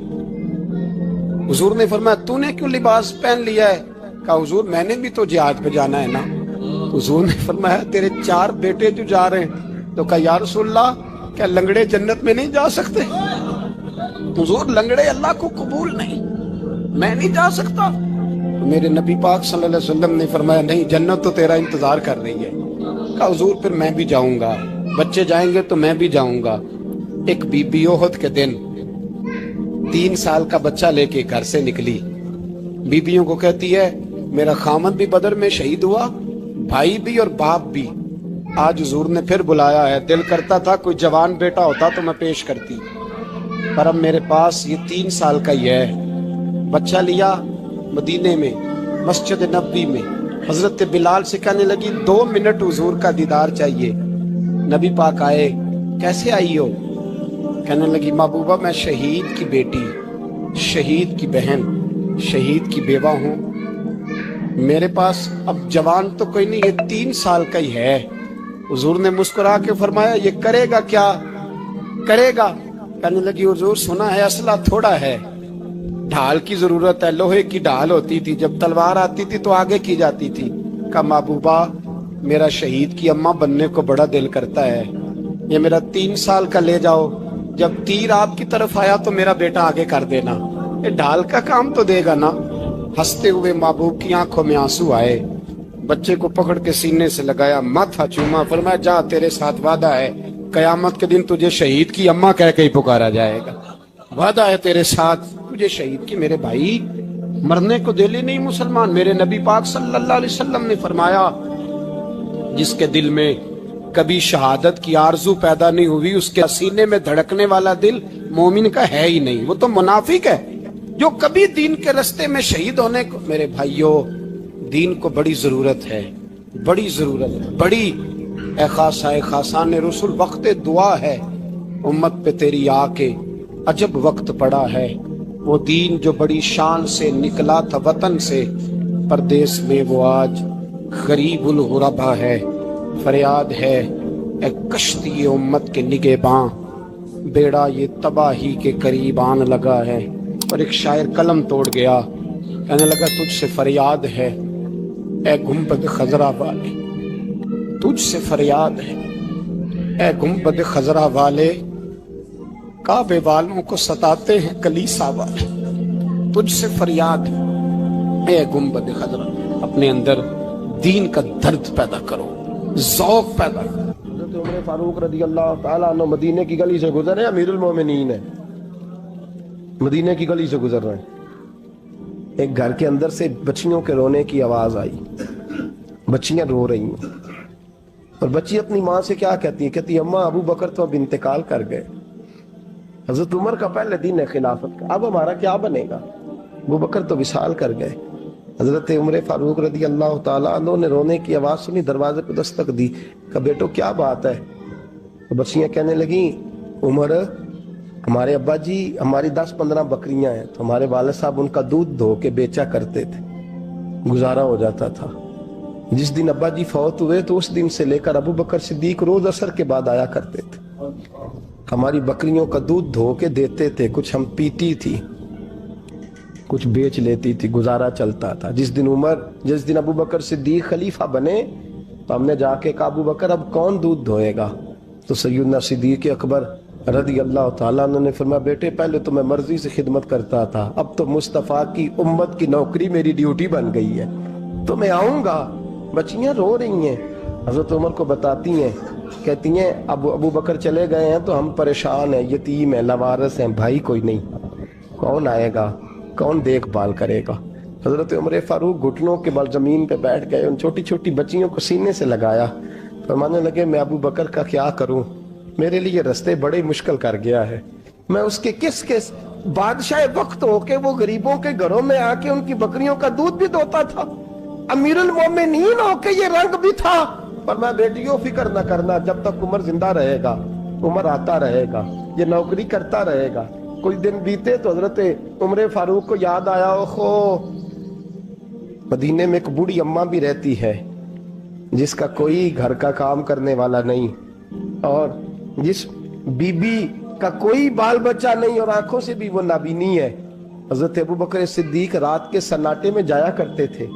Speaker 2: हुजूर ने फरमाया तूने क्यों लिबास पहन लिया है? कहा हुजूर मैंने भी तो जिहाद पे जाना है ना। हुजूर ने फरमाया तेरे 4 बेटे जो जा रहे हैं। तो कहा या रसूलल्लाह क्या लंगड़े जन्नत में नहीं जा सकते? हुजूर लंगड़े अल्लाह को कबूल नहीं, मैं नहीं जा सकता। तो मेरे नबी पाक सल्लल्लाहु अलैहि वसल्लम ने फरमाया नहीं, जन्नत तो तेरा इंतजार कर रही है। कहा हुजूर फिर मैं भी जाऊंगा, बच्चे जाएंगे तो मैं भी जाऊंगा। एक बीबी ओहद के दिन 3 साल का बच्चा लेके घर से निकली, बीबियों को कहती है मेरा खामद भी बदर में शहीद हुआ, भाई भी और बाप भी। आज हुजूर ने फिर बुलाया है, दिल करता था कोई जवान बेटा होता तो मैं पेश करती, पर अब मेरे पास ये 3 साल का ही है। बच्चा लिया, मदीने में मस्जिद नबी में हजरत बिलाल से कहने लगी 2 मिनट हुजूर का दीदार चाहिए। नबी पाक आए, कैसे आई हो? कहने लगी महबूबा मैं शहीद की बेटी, शहीद की बहन, शहीद की बेवा हूँ, मेरे पास अब जवान तो कोई नहीं, ये 3 साल का ही है। हुजूर ने मुस्कुरा के फरमाया ये करेगा क्या करेगा? कहने लगी हुजूर सुना है असला थोड़ा है, ढाल की जरूरत है, लोहे की ढाल होती थी, जब तलवार आती थी तो आगे की जाती थी। कहा महबूबा मेरा शहीद की अम्मा बनने को बड़ा दिल करता है, ये मेरा 3 साल का ले जाओ, जब तीर आपकी तरफ आया तो मेरा बेटा आगे कर देना, ये ढाल का काम तो देगा ना। हंसते हुए महबूब की आंखों में आंसू आए, बच्चे को पकड़ के सीने से लगाया, माथा चूमा, फरमाया जा तेरे साथ वादा है, कयामत के दिन तुझे शहीद की अम्मा कह के ही पुकारा जाएगा, वादा है तेरे साथ, तुझे शहीद की। मेरे भाई मरने को दिल ही नहीं मुसलमान। मेरे नबी पाक सल्लल्लाहु अलैहि वसल्लम ने फरमाया जिसके दिल में कभी शहादत की आरजू पैदा नहीं हुई, उसके सीने में धड़कने वाला दिल मोमिन का है ही नहीं, वो तो मुनाफिक है। जो कभी दीन के रास्ते में शहीद होने को, मेरे भाइयों दीन को बड़ी जरूरत है, बड़ी जरूरत है, बड़ी। ए खासान रसूल वक्त दुआ है, उम्मत पे तेरी आके अजब वक्त पड़ा है। वो दीन जो बड़ी शान से निकला था वतन से, परदेश में वो आज गरीबुल गुरबा है। फरियाद है ए कश्ती उम्मत के निगहबां, बेड़ा ये तबाही के करीब आन लगा है। और एक शायर कलम तोड़ गया, कहने लगा तुझसे फरियाद है ए गुंबद खजरा वाले, तुझसे फरियाद है ए गुंबद खजरा वाले, काबे वालों को सताते हैं कलीसा वाले। तुझसे फरियाद है ए गुंबद खजरा। अपने अंदर दीन का दर्द पैदा करो, ज़ौक़ पैदा करो।
Speaker 1: हज़रत उमर फारूक रज़ी अल्लाह ताला अन्हु मदीने की गली से गुजरे, अमीरुल मोमिनीन है, मदीने की गली से गुजर रहे हैं। एक घर के अंदर से बच्चियों के रोने की आवाज आई, बच्चियां रो रही हैं और बच्ची अपनी माँ से क्या कहती है, कहती अम्मा अबू बकर तो अब इंतकाल कर गए। हजरत उमर का पहले दिन है खिलाफत का, अब हमारा क्या बनेगा, अबू बकर तो विसाल कर गए। हजरत उमर फारूक रज़ी अल्लाह ताला अन्हु ने रोने की आवाज सुनी, दरवाजे पर दस्तक दी, कहा बेटो क्या बात है। तो बच्चियां कहने लगी उमर हमारे अब्बा जी, हमारी 10-15 बकरियां हैं, तो हमारे वाले साहब उनका दूध धो के बेचा करते थे, गुजारा हो जाता था। जिस दिन अब्बा जी फौत हुए तो उस दिन से लेकर अबू बकर सिद्दीक रोज असर के बाद आया करते थे, हमारी बकरियों का दूध धो के देते थे, कुछ हम पीती थी, कुछ बेच लेती थी, गुजारा चलता था। जिस दिन अबू बकर सिद्दीक खलीफा बने तो हमने जाके कहा अबू बकर अब कौन दूध धोएगा, तो सैयदना सिद्दीक अकबर रज़ी अल्लाह ताला अन्हु ने फरमाया बेटे पहले तो मैं मर्जी से खिदमत करता था, अब तो मुस्तफ़ा की उम्मत की नौकरी मेरी ड्यूटी बन गई है, तो मैं आऊंगा। बच्चियां रो रही हैं, हजरत उमर को बताती हैं, कहती हैं अब अबू बकर चले गए हैं तो हम परेशान हैं, यतीम हैं, लवारस हैं, भाई कोई नहीं, कौन आएगा, कौन देखभाल करेगा। हजरत उमर फारूक घुटनों के बल जमीन पे बैठ गए, उन छोटी छोटी बच्चियों को सीने से लगाया, फरमाने लगे मैं अबू बकर का क्या करूं, मेरे लिए रास्ते बड़े मुश्किल कर गया है, मैं उसके किस बादशाह वक्त होके वो गरीबों के घरों में आके उनकी बकरियों का दूध भी धोता था, अमीरुल मोमिनीन होके ये रंग भी था। पर मैं बेटियों फिक्र न करना, जब तक उमर जिंदा रहेगा, उमर आता रहेगा, ये नौकरी करता रहेगा। कुछ दिन बीते तो हजरत उमर फारूक को याद आया, ओहो मदीने में एक बूढ़ी अम्मा भी रहती है जिसका कोई घर का काम करने वाला नहीं, और जिस बीबी का कोई बाल बच्चा नहीं और आंखों से भी वो नाबीनी है। हजरत अबू बकर सिद्दीक रात के सन्नाटे में जाया करते थे,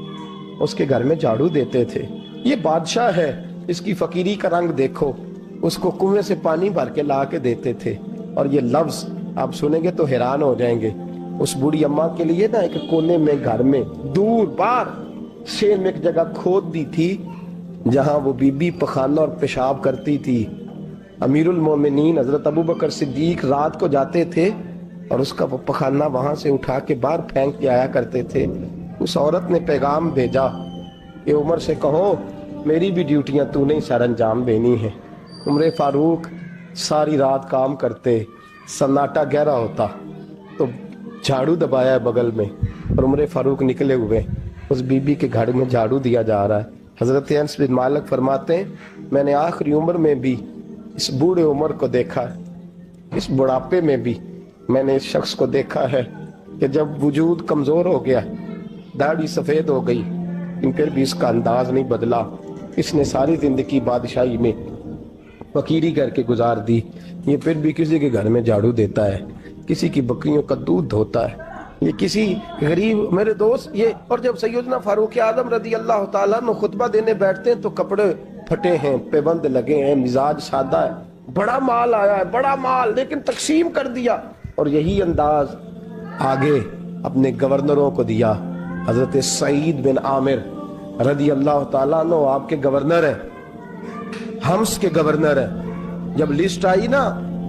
Speaker 1: उसके घर में झाड़ू देते थे। ये बादशाह है, इसकी फकीरी का रंग देखो, उसको कुएं से पानी भर के ला के देते थे। और ये लफ्ज आप सुनेंगे तो हैरान हो जाएंगे। उस बूढ़ी अम्मा के लिए ना एक कोने में घर में दूर बाहर शेर में एक जगह खोद दी थी जहां वो बीबी पखाना और पेशाब करती थी। अमीरुल मोमिनीन हजरत अबू बकर सिद्दीक रात को जाते थे और उसका वो पखाना वहां से उठा के बाहर फेंक के आया करते थे। उस औरत ने पैगाम भेजा कि उमर से कहो मेरी भी ड्यूटियां तूने ही सर अंजाम देनी है। उमर फारूक सारी रात काम करते, सन्नाटा गहरा होता तो झाड़ू दबाया बगल में और उमर फारूक निकले हुए, उस बीबी के घर में झाड़ू दिया जा रहा है। हजरत अनस बिन मालिक फरमाते हैं मैंने आखिरी उम्र में भी इस बूढ़े उमर को देखा है, इस बुढ़ापे में भी मैंने इस शख्स को देखा है कि जब वजूद कमजोर हो गया, दाढ़ी सफेद हो गई, लेकिन फिर भी इसका अंदाज नहीं बदला। इसने सारी जिंदगी बादशाही में फकीरी करके गुजार दी, ये फिर भी किसी के घर में झाड़ू देता है, किसी की बकरियों का दूध धोता है, ये किसी गरीब मेरे दोस्त ये। और जब सैयदना फारूक आजम रज़ी अल्लाह ताला अन्हु खुतबा देने बैठते हैं तो कपड़े फटे हैं, पेबंद लगे हैं, मिजाज सादा है, बड़ा माल आया है, बड़ा माल, लेकिन तकसीम कर दिया। और यही अंदाज आगे अपने गवर्नरों को दिया। हजरत सईद बिन आमिर रज़ी अल्लाह ताला अन्हु आपके गवर्नर है, हम्स के गवर्नर है। जब लिस्ट आई ना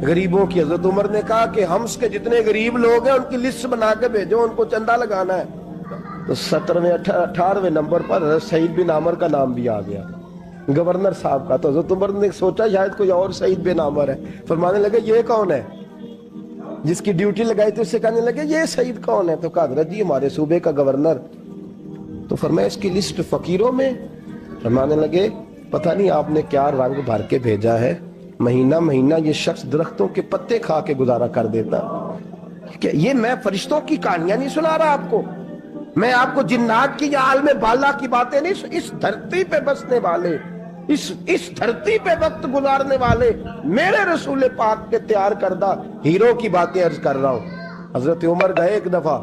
Speaker 1: गरीबों की, हजरत उमर ने कहा कि हम्स के जितने गरीब लोग हैं उनकी लिस्ट बना के भेजो, उनको चंदा लगाना है। तो 17वें 18वें नंबर पर सईद बिन आमिर का नाम भी आ गया, गवर्नर साहब का। तो हजरत उमर ने सोचा शायद कोई और सईद बिन आमिर है, फरमाने लगे ये कौन है, जिसकी ड्यूटी लगाई थी उससे कहने लगे ये सईद कौन है, तो कहा हजरत जी हमारे सूबे का गवर्नर। तो फरमाया इसकी लिस्ट फकीरों में, फरमाने लगे पता नहीं आपने क्या रंग भर के भेजा है, महीना महीना ये शख्स दरख्तों के पत्ते खा के गुजारा कर देता। क्या ये मैं फरिश्तों की कहानियां नहीं सुना रहा आपको, मैं आपको जिन्नात की या आलम बाला की बातें नहीं, इस धरती पे बसने वाले इस धरती पे वक्त गुजारने वाले मेरे रसूल पाक के तैयार करदा हीरो की बातें अर्ज कर रहा हूं। हजरत उमर गए एक दफा,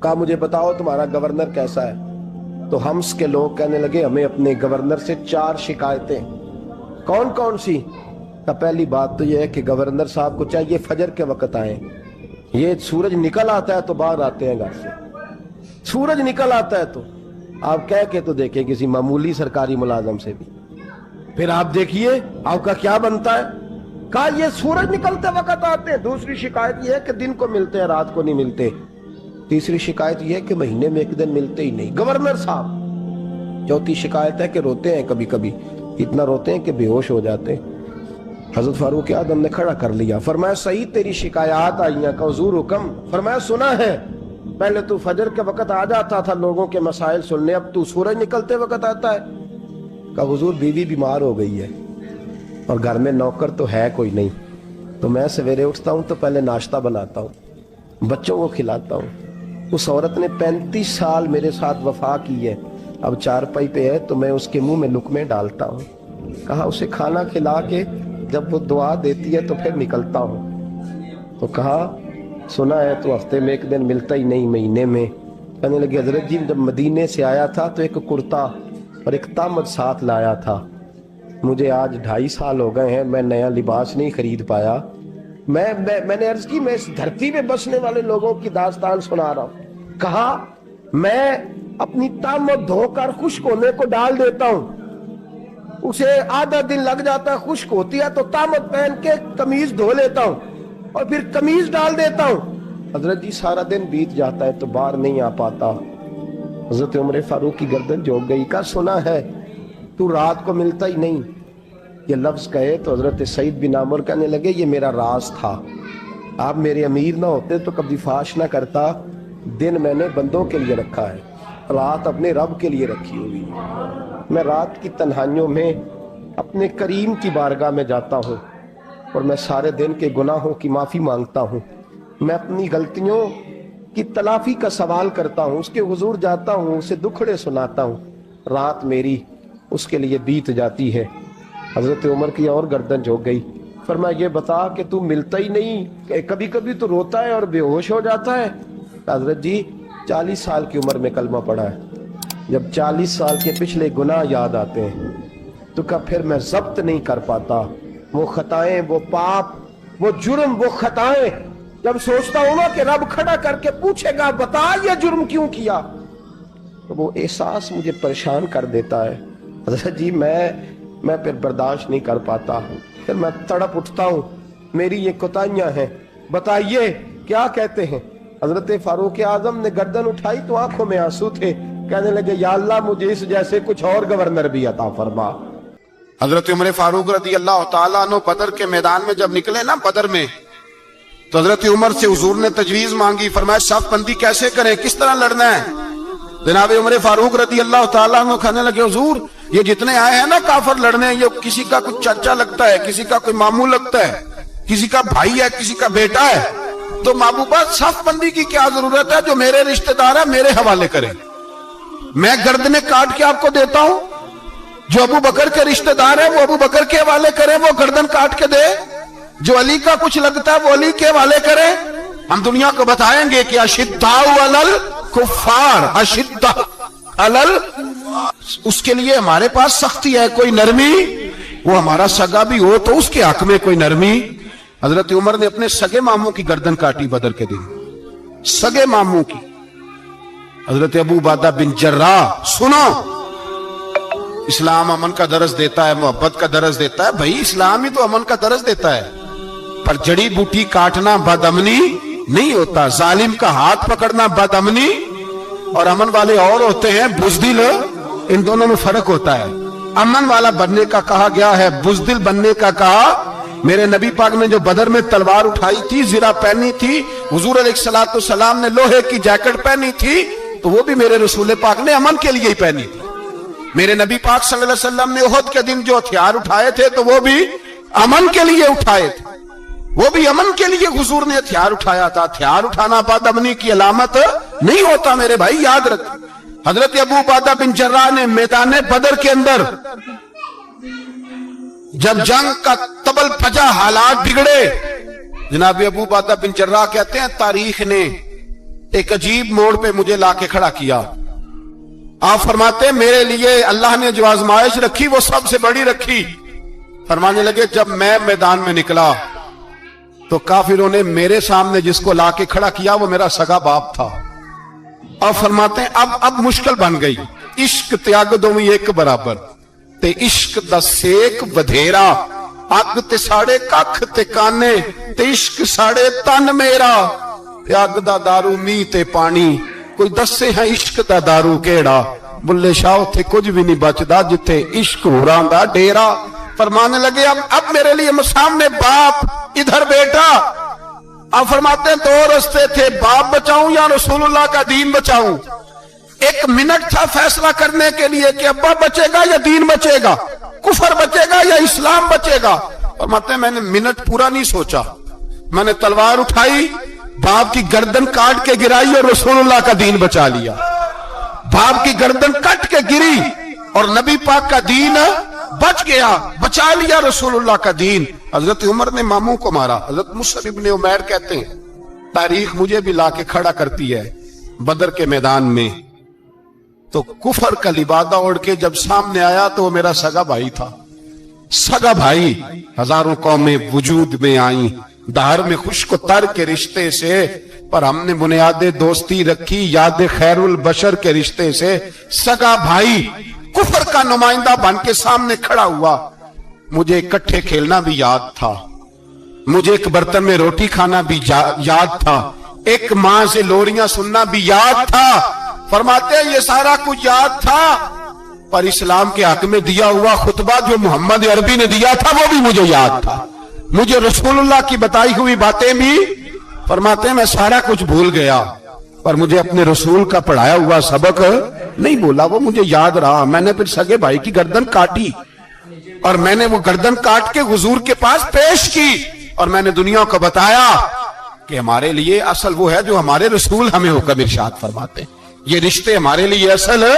Speaker 1: कहा मुझे बताओ तुम्हारा गवर्नर कैसा है। तो हम्स के लोग कहने लगे हमें अपने गवर्नर से 4 शिकायतें। कौन कौन सी? तो पहली बात तो यह है कि गवर्नर साहब को चाहिए फजर के वक्त आए। ये सूरज निकल आता है तो बाहर आते हैं घर से, सूरज निकल आता है तो आप कह के तो देखिए किसी मामूली सरकारी मुलाजम से भी, फिर आप देखिए आपका क्या बनता है। कहा ये सूरज निकलते वक्त आते हैं। दूसरी शिकायत यह है कि दिन को मिलते हैं रात को नहीं मिलते। तीसरी शिकायत यह है कि महीने में एक दिन मिलते ही नहीं गवर्नर साहब। चौथी शिकायत है कि रोते हैं, कभी कभी इतना रोते हैं कि बेहोश हो जाते हैं। हजरत फारूक आजम ने खड़ा कर लिया, फरमाया सही तेरी शिकायत आई हैं, का हुजूर हुक्म। फरमाया सुना है, पहले तू फजर के वक्त आ जाता था लोगों के मसाइल सुनने, अब तू सूरज निकलते वक्त आता है। का हुजूर बीवी बीमार हो गई है और घर में नौकर तो है कोई नहीं, तो मैं सवेरे उठता हूं तो पहले नाश्ता बनाता हूं, बच्चों को खिलाता हूं। उस औरत ने 35 साल मेरे साथ वफा की है, अब चारपाई पे है तो मैं उसके मुंह में लुकमे डालता हूं। कहा उसे खाना खिला के जब वो दुआ देती है तो फिर निकलता हूं। तो कहा सुना है तो हफ्ते में एक दिन मिलता ही नहीं, महीने में। कहने लगे हजरत जी जब मदीने से आया था तो एक कुर्ता और एक तामद साथ लाया था, मुझे आज 2.5 साल हो गए हैं, मैं नया लिबास नहीं खरीद पाया। मैंने अर्ज की मैं इस धरती में बसने वाले लोगों की दास्तान सुना रहा हूं। कहा मैं अपनी तामद धोकर खुश्क होने को डाल देता हूं, उसे आधा दिन लग जाता है, खुश्क होती है तो तामद पहन के कमीज धो लेता हूं और फिर कमीज डाल देता हूं। हजरत जी सारा दिन बीत जाता है तो बाहर नहीं आ पाता। हजरत उमर फारूक की गर्दन झुक गई। का सुना है तू रात को मिलता ही नहीं। ये लफ्ज कहे तो हजरत सईद बिन आमर कहने लगे ये मेरा राज था, आप मेरे अमीर ना होते तो कभी फाश ना करता। दिन मैंने बंदों के लिए रखा है, रात अपने रब के लिए रखी हुई है। मैं रात की तन्हाइयों में अपने करीम की बारगाह में जाता हूँ और मैं सारे दिन के गुनाहों की माफ़ी मांगता हूँ। मैं अपनी गलतियों की तलाफी का सवाल करता हूँ, उसके हुजूर जाता हूँ, उसे दुखड़े सुनाता हूँ। रात मेरी उसके लिए बीत जाती है। हजरत उमर की और गर्दन झुक गई। फरमाया ये बता कि तू मिलता ही नहीं, कभी कभी तो रोता है और बेहोश हो जाता है। हजरत जी 40 साल की उम्र में कलमा पढ़ा है, जब 40 साल के पिछले गुनाह याद आते हैं तो कब फिर मैं जब्त नहीं कर पाता वो खताएं, वो पाप, वो जुर्म, वो खताएं। जब सोचता हूं ना कि रब खड़ा करके पूछेगा बता ये जुर्म क्यों किया, तो वो एहसास मुझे परेशान कर देता है। हजरत जी मैं फिर बर्दाश्त नहीं कर पाता, फिर मैं तड़प उठता हूं, मेरी ये कोताहियां हैं, बताइए क्या कहते हैं। हजरत फारूक आजम ने गर्दन उठाई तो आंखों में आंसू थे। कहने लगे या अल्लाह मुझे इस जैसे कुछ और गवर्नर भी अता फरमा।
Speaker 2: हजरत उमर फारूक रज़ी अल्लाह तआला अन्हु बदर के मैदान में जब निकले ना, बदर में, तो हजरत उमर से हुजूर ने तजवीज मांगी। फरमाया सफ बंदी कैसे करें, किस तरह लड़ना है। जनाब उमर फारूक रज़ी अल्लाह तआला अन्हु कहने लगे हुजूर ये जितने आए हैं ना काफिर लड़ने, ये किसी का कुछ चाचा लगता है, किसी का कोई मामू लगता है, किसी का भाई है, किसी का बेटा है, तो महबूबा सफ बंदी की क्या जरूरत है, जो मेरे रिश्तेदार है मेरे हवाले करें, मैं गर्दनें काट के आपको देता हूं। जो अबू बकर के रिश्तेदार है वो अबू बकर के हवाले करे, वो गर्दन काट के दे। जो अली का कुछ लगता है वो अली के हवाले करे। हम दुनिया को बताएंगे कि अशिद्दा अलल कुफ्फार, अशिद्दा अलल, उसके लिए हमारे पास सख्ती है, कोई नरमी। वो हमारा सगा भी हो तो उसके हक में कोई नरमी। हजरत उमर ने अपने सगे मामू की गर्दन काटी बदर के दिन, सगे मामू की। हजरत अबू उबादा बिन जर्राह, सुनो, इस्लाम अमन का दर्ज देता है, मोहब्बत का दर्ज देता है। भाई इस्लाम ही तो अमन का दर्ज देता है, पर जड़ी बूटी काटना बदअमनी नहीं होता, जालिम का हाथ पकड़ना बदअमनी, और अमन वाले और होते हैं बुज़दिल, इन दोनों में फर्क होता है। अमन वाला बनने का कहा गया है, बुज़दिल बनने का कहा। मेरे नबी पाक ने जो बदर में तलवार उठाई थी, जिरा पहनी थी, हुजूर अलैहिस्सलातु सलाम ने लोहे की जैकेट पहनी थी, तो वो भी मेरे रसूल पाक ने अमन के लिए ही पहनी थी। मेरे नबी पाक सल्लल्लाहु अलैहि वसल्लम ने उहद के दिन जो हथियार उठाए थे तो वो भी अमन के लिए उठाए थे, वो भी अमन के लिए हुजूर ने हथियार उठाया था। हथियार उठाना बदअमनी की अलामत नहीं होता मेरे भाई, याद रख। हजरत अबू उबादा बिन जर्राह ने मैदान बदर के अंदर جب جنگ کا تبل پھجا، حالات بگڑے، جناب ابو عبیدہ بن جراح کہتے ہیں تاریخ نے ایک عجیب موڑ پہ مجھے لا کے کھڑا کیا۔ آپ فرماتے ہیں میرے لیے اللہ نے جو آزمائش رکھی وہ سب سے بڑی رکھی۔ فرمانے لگے جب میں میدان میں نکلا تو کافروں نے میرے سامنے جس کو لا کے کھڑا کیا وہ میرا سگا باپ تھا۔ اور فرماتے ہیں اب مشکل بن گئی، عشق تیاگ دوویں ایک برابر، تے عشق دا سیک ودھیرا، اگ تے ساڑے ککھ تے کانے، تے عشق ساڑے تن میرا، تے اگ دا دارو می تے پانی، کوئی دسے ہیں عشق دا دارو کیڑا، بلے شاہ اتھے کچھ بھی نہیں بچدا جتھے عشق ہوراں دا ڈیرا۔ فرمانے لگے اب میرے لیے سامنے باپ، ادھر بیٹا۔ آپ فرماتے ہیں دو رستے تھے، باپ بچاؤں یا رسول اللہ کا دین بچاؤں۔ ایک منٹ تھا فیصلہ کرنے کے لیے کہ ابا بچے گا یا دین بچے گا، کفر بچے گا یا اسلام بچے گا۔ فرماتے ہیں میں نے منٹ پورا نہیں سوچا، میں نے تلوار اٹھائی، باپ کی گردن کاٹ کے گرائی اور رسول اللہ کا دین بچا لیا۔ باپ کی گردن کٹ کے گری اور نبی پاک کا دین بچ گیا، بچا لیا رسول اللہ کا دین۔ حضرت عمر نے ماموں کو مارا۔ حضرت مصعب ابن عمیر کہتے ہیں تاریخ مجھے بھی لا کے کھڑا کرتی ہے بدر کے میدان میں، تو کفر کا لبادہ اوڑھ کے جب سامنے آیا تو وہ میرا سگا بھائی تھا۔ سگا بھائی، ہزاروں قومیں وجود میں آئیں دہر میں خشک و تر کے رشتے سے، پر ہم نے بنیاد دوستی رکھی یاد خیر البشر کے رشتے سے۔ سگا بھائی کفر کا نمائندہ بن کے سامنے کھڑا ہوا۔ مجھے اکٹھے کھیلنا بھی یاد تھا، مجھے ایک برتن میں روٹی کھانا بھی یاد تھا، ایک ماں سے لوریاں سننا بھی یاد تھا۔ فرماتے ہیں یہ سارا کچھ یاد تھا، پر اسلام کے حق میں دیا ہوا خطبہ جو محمد عربی نے دیا تھا وہ بھی مجھے یاد تھا، مجھے رسول اللہ کی بتائی ہوئی باتیں بھی۔ فرماتے ہیں میں سارا کچھ بھول گیا، پر مجھے اپنے رسول کا پڑھایا ہوا سبق نہیں بولا، وہ مجھے یاد رہا۔ میں نے پھر سگے بھائی کی گردن کاٹی اور میں نے وہ گردن کاٹ کے حضور کے پاس پیش کی، اور میں نے دنیا کو بتایا کہ ہمارے لیے اصل وہ ہے جو ہمارے رسول ہمیں حکم ارشاد فرماتے ہیں، یہ رشتے ہمارے لیے اصل ہے۔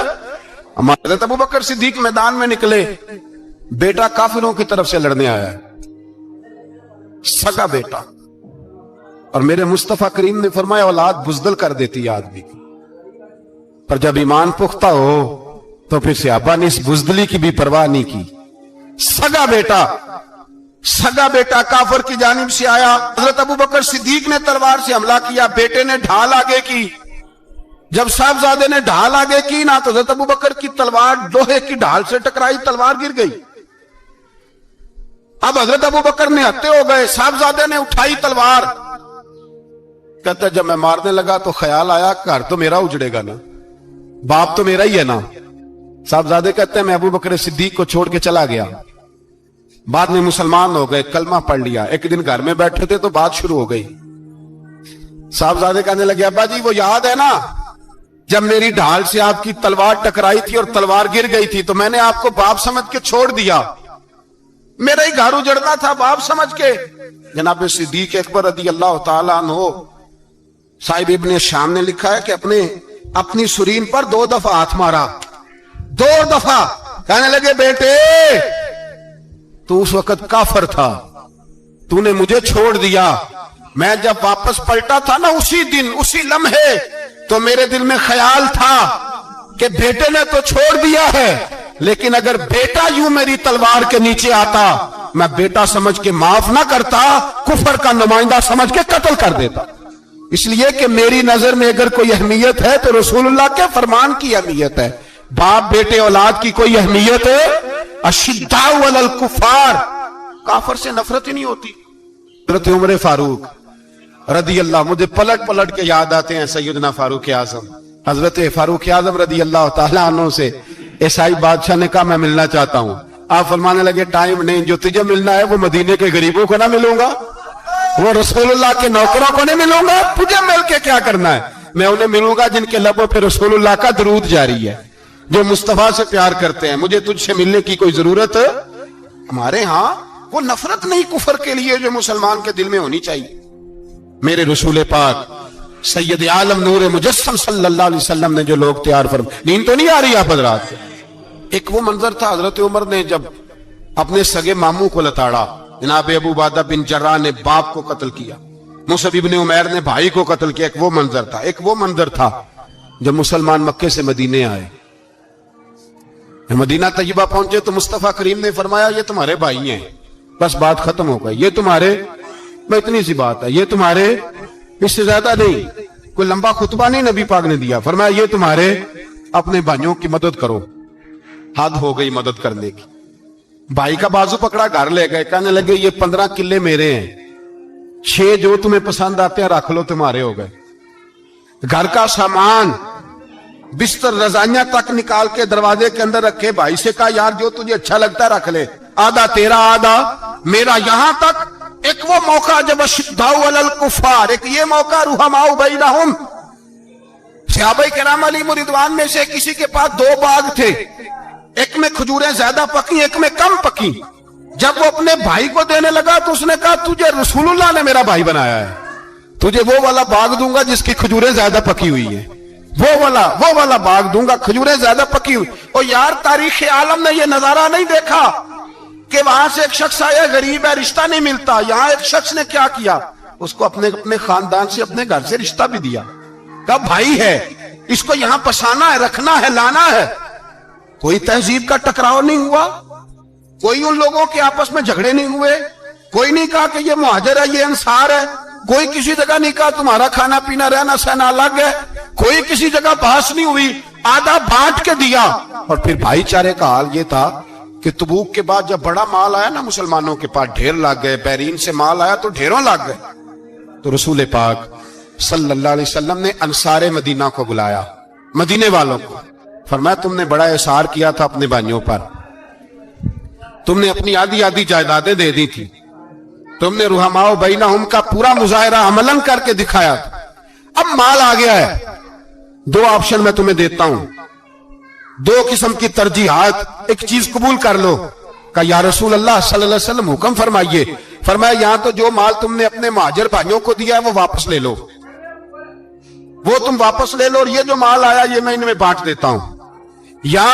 Speaker 2: ہمارے حضرت ابوبکر صدیق میدان میں نکلے، بیٹا کافروں کی طرف سے لڑنے آیا ہے، سگا بیٹا، اور میرے مصطفیٰ کریم نے فرمایا اولاد بزدل کر دیتی ہے آدمی کی، پر جب ایمان پختہ ہو تو پھر صحابہ نے اس بزدلی کی بھی پرواہ نہیں کی۔ سگا بیٹا کافر کی جانب سے آیا، حضرت ابوبکر صدیق نے تلوار سے حملہ کیا، بیٹے نے ڈھال آگے کی۔ جب صاحبزادے نے ڈھال آگے کی نا تو حضرت ابوبکر کی تلوار لوہے کی ڈھال سے ٹکرائی، تلوار گر گئی۔ اب حضرت ابوبکر نے ہتے ہو گئے، صاحبزادے نے اٹھائی تلوار۔ کہتا جب میں مارنے لگا تو خیال آیا گھر تو میرا اجڑے گا نا، باپ تو میرا ہی ہے نا۔ صاحبزادے کہتے ہیں میں ابوبکر صدیق کو چھوڑ کے چلا گیا، بعد میں مسلمان ہو گئے، کلمہ پڑھ لیا۔ ایک دن گھر میں بیٹھے تھے تو بات شروع ہو گئی، صاحبزادے کہنے لگے ابا جی وہ یاد ہے نا جب میری ڈھال سے آپ کی تلوار ٹکرائی تھی اور تلوار گر گئی تھی تو میں نے آپ کو باپ سمجھ کے چھوڑ دیا، میرا ہی گھر اجڑنا تھا باپ سمجھ کے۔ جناب صدیق اکبر رضی اللہ تعالیٰ عنہ صاحب ابن شام نے لکھا ہے کہ اپنی سرین پر 2 دفعہ ہاتھ مارا، 2 دفعہ، کہنے لگے بیٹے تو اس وقت کافر تھا، تو نے مجھے چھوڑ دیا، میں جب واپس پلٹا تھا نا اسی دن اسی لمحے تو میرے دل میں خیال تھا کہ بیٹے نے تو چھوڑ دیا ہے، لیکن اگر بیٹا یوں میری تلوار کے نیچے آتا میں بیٹا سمجھ کے معاف نہ کرتا، کفر کا نمائندہ سمجھ کے قتل کر دیتا۔ اس لیے کہ میری نظر میں اگر کوئی اہمیت ہے تو رسول اللہ کے فرمان کی اہمیت ہے، باپ بیٹے اولاد کی کوئی اہمیت ہے؟ اشداء علی الکفار، کافر سے نفرت ہی نہیں ہوتی۔ حضرت عمر فاروق رضی اللہ، مجھے پلٹ کے یاد آتے ہیں سیدنا فاروق اعظم، حضرت فاروق اعظم رضی اللہ تعالیٰ عنہ سے عیسائی بادشاہ نے کہا میں ملنا چاہتا ہوں، آپ فرمانے لگے ٹائم نہیں، جو تجھے ملنا ہے وہ مدینے کے غریبوں کو نہ ملوں گا، وہ رسول اللہ کے نوکروں کو نہیں ملوں گا، تجھے مل کے کیا کرنا ہے؟ میں انہیں ملوں گا جن کے لبوں پہ رسول اللہ کا درود جاری ہے، جو مصطفیٰ سے پیار کرتے ہیں، مجھے تجھ سے ملنے کی کوئی ضرورت ہے؟ ہمارے ہاں وہ نفرت نہیں کفر کے لیے جو مسلمان کے دل میں ہونی چاہیے۔ میرے رسول پاک سید عالم نور مجسم صلی اللہ علیہ وسلم نے جو لوگ تیار فرمائے، نیند تو نہیں آ رہی آپ حضرات؟ ایک وہ منظر تھا، حضرت عمر نے جب अपने सगे मामू को लताड़ा। जनाब अबू उबादा बिन जर्राह ने बाप को कत्ल किया, मुसअब इब्न उमैर ने भाई को कत्ल किया। एक वो मंजर था, एक वो मंजर था जब मुसलमान मक्के से मदीने आए। मदीना तैयबा पहुंचे तो मुस्तफा करीम ने फरमाया ये तुम्हारे भाई हैं, बस बात खत्म हो गई। ये तुम्हारे, मैं इतनी सी बात है, ये तुम्हारे, इससे ज्यादा नहीं। कोई लंबा खुतबा नहीं नबी पाक ने दिया। फरमाया ये तुम्हारे, अपने भाइयों की मदद करो। हद हो गई मदद करने की। भाई का बाजू पकड़ा, घर ले गए, कहने लगे ये 15 किले मेरे हैं, 6 जो तुम्हें पसंद आते हैं रख लो, तुम्हारे हो गए। घर का सामान, बिस्तर, रजाइयां तक निकाल के दरवाजे के अंदर रखे। भाई से कहा यार जो तुझे अच्छा लगता है रख ले, आधा तेरा आधा मेरा। यहां तक एक वो मौका जब अशिद्दाउ अलल कुफार, एक ये मौका रुहमाउ बैनहुम, सहाबा किराम अलैहिम रिदवान में से किसी के पास 2 बाग थे, एक में खजूरें ज्यादा पकी, एक में कम पकी। जब वो अपने भाई को देने लगा तो उसने कहा तुझे रसूलुल्लाह ने मेरा भाई बनाया है, तुझे वो वाला बाग दूंगा जिसकी खजूरें ज्यादा पकी हुई है, वो वाला बाग दूंगा, खजूरें ज्यादा पकी हुई। और यार तारीख आलम ने ये नजारा नहीं देखा कि वहां से एक शख्स आया, गरीब है, रिश्ता नहीं मिलता। यहां एक शख्स ने क्या किया, उसको अपने खानदान से, अपने घर से रिश्ता भी दिया। कहा भाई है, इसको यहां पसाना है, रखना है, लाना है। कोई तहजीब का टकराव नहीं हुआ, कोई उन लोगों के आपस में झगड़े नहीं हुए, कोई नहीं कहा कि ये मुहाजिर है, ये अंसार है, कोई किसी जगह नहीं कहा तुम्हारा खाना पीना रहना सहना अलग है, कोई किसी जगह बहस नहीं हुई, आधा बांट के दिया। और फिर भाईचारे का हाल ये था कि तबूक के बाद जब बड़ा माल आया ना मुसलमानों के पास, ढेर लग गए, बैरीन से माल आया तो ढेरों लग गए। तो रसूल पाक सल्लल्लाहु अलैहि वसल्लम ने अंसारे मदीना को बुलाया, मदीने वालों को। फरमाया तुमने बड़ा एहसार किया था अपने भाइयों पर, तुमने अपनी आधी आधी जायदादें दे दी थी, तुमने रुहमाओ बैनहुम का पूरा मुजाहिरा अमलन करके दिखाया था। अब माल आ गया है, 2 ऑप्शन मैं तुम्हें देता हूं, 2 किस्म की तरजीहात, एक चीज कबूल कर लो। कहा या रसूल अल्लाह सल्लल्लाहु अलैहि वसल्लम हुक्म फरमाइए। फरमाया यहां तो जो माल तुमने अपने मुहाजिर भाइयों को दिया है वो वापस ले लो, वो तुम वापस ले लो, और ये जो माल आया ये मैं इनमें बांट देता हूं। या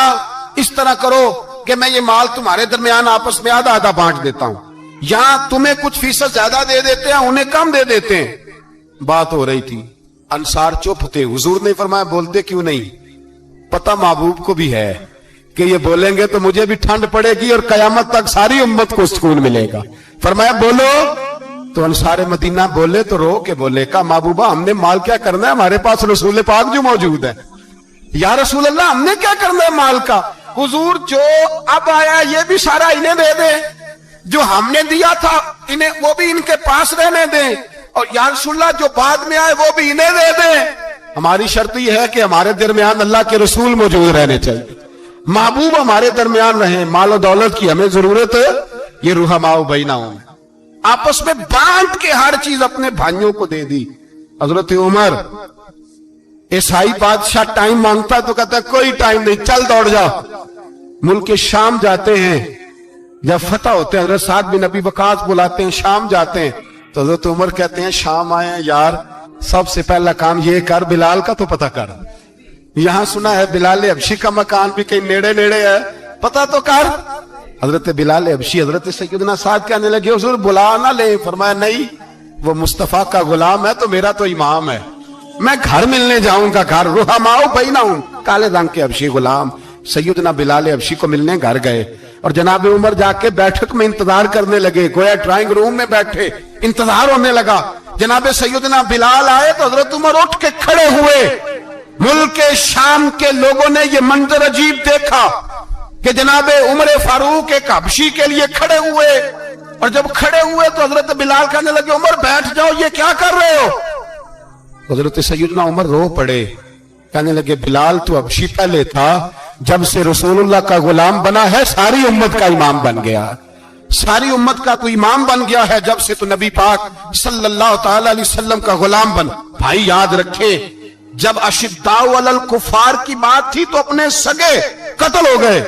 Speaker 2: इस तरह करो कि मैं ये माल तुम्हारे दरमियान आपस में आधा आधा बांट देता हूं, या तुम्हें कुछ फीसद ज्यादा दे देते हैं, उन्हें कम दे देते हैं। बात हो रही थी, अंसार चुप थे। हुजूर ने फरमाया बोलते क्यों नहीं, पता महबूब को भी है कि ये बोलेंगे तो मुझे भी ठंड पड़ेगी और कयामत तक सारी उम्मत को सुकून मिलेगा। फरमाया बोलो। तो अंसारे मदीना बोले तो रो के बोले, का महबूबा हमने माल क्या करना है, हमारे पास रसूल पाक जो मौजूद है। या रसूल अल्लाह हमने क्या करना है माल का, हुजूर जो अब आया ये भी सारा इन्हें दे दे, जो हमने दिया था इन्हें वो भी इनके पास रहने दें, और या रसूलल्लाह जो बाद में आए वो भी इन्हें दे दें। हमारी शर्त यह है कि हमारे दरमियान अल्लाह के रसूल मौजूद रहने चाहिए, महबूब हमारे दरमियान रहे, माल और दौलत की हमें जरूरत है, ये रुहमाओ बैनहुम, आपस में बांट के हर चीज अपने भाइयों को दे दी। हजरत उमर, ईसाई बादशाह टाइम मांगता तो कहता कोई टाइम नहीं, चल दौड़ जाओ। मुल्क के शाम जाते हैं, जब फतह होते हैं हजरत साद बिन अबी वकास बुलाते हैं, शाम जाते हैं तो हजरत उमर कहते हैं शाम आए हैं यार, सबसे पहला काम ये कर, बिलाल का तो पता कर। यहां सुना है बिलाल हबशी का मकान भी कहीं नेड़े नेड़े है, पता तो कर। हजरत बिलाल हबशी हजरत सैयदना साद कहने लगे हुजूर बुला ना ले। फरमाया नहीं, वो मुस्तफा का गुलाम है तो मेरा तो इमाम है, मैं घर मिलने जाऊंगा, घर रुहमाओ बैनहुम, काले रंग के हबशी गुलाम सैयदना बिलाल हबशी को मिलने घर गए, और जनाब उमर जाके बैठक में इंतजार करने लगे, गोया ड्राइंग रूम में बैठे इंतजार होने लगा। जनाब सैयदना बिलाल आए तो हजरत उमर उठ के खड़े हुए। मुल्क के शाम के लोगों ने यह मंजर अजीब देखा कि जनाब उमर फारूक एक हबशी के लिए खड़े हुए, और जब खड़े हुए तो हजरत बिलाल कहने लगे उमर बैठ जाओ, ये क्या कर रहे हो। हजरत सैयदना उमर रो पड़े, कहने लगे बिलाल तू हबशी पहले था, जब से रसूलुल्लाह का गुलाम बना है सारी उम्मत का इमाम बन गया, सारी उम्मत का तू इमाम बन गया है, जब से तू नबी पाक सल्लल्लाहु ताला अलैहि वसल्लम का गुलाम बन। भाई याद रखे, जब अशिद्दाउ अलल कुफार की बात थी तो अपने सगे कत्ल हो गए,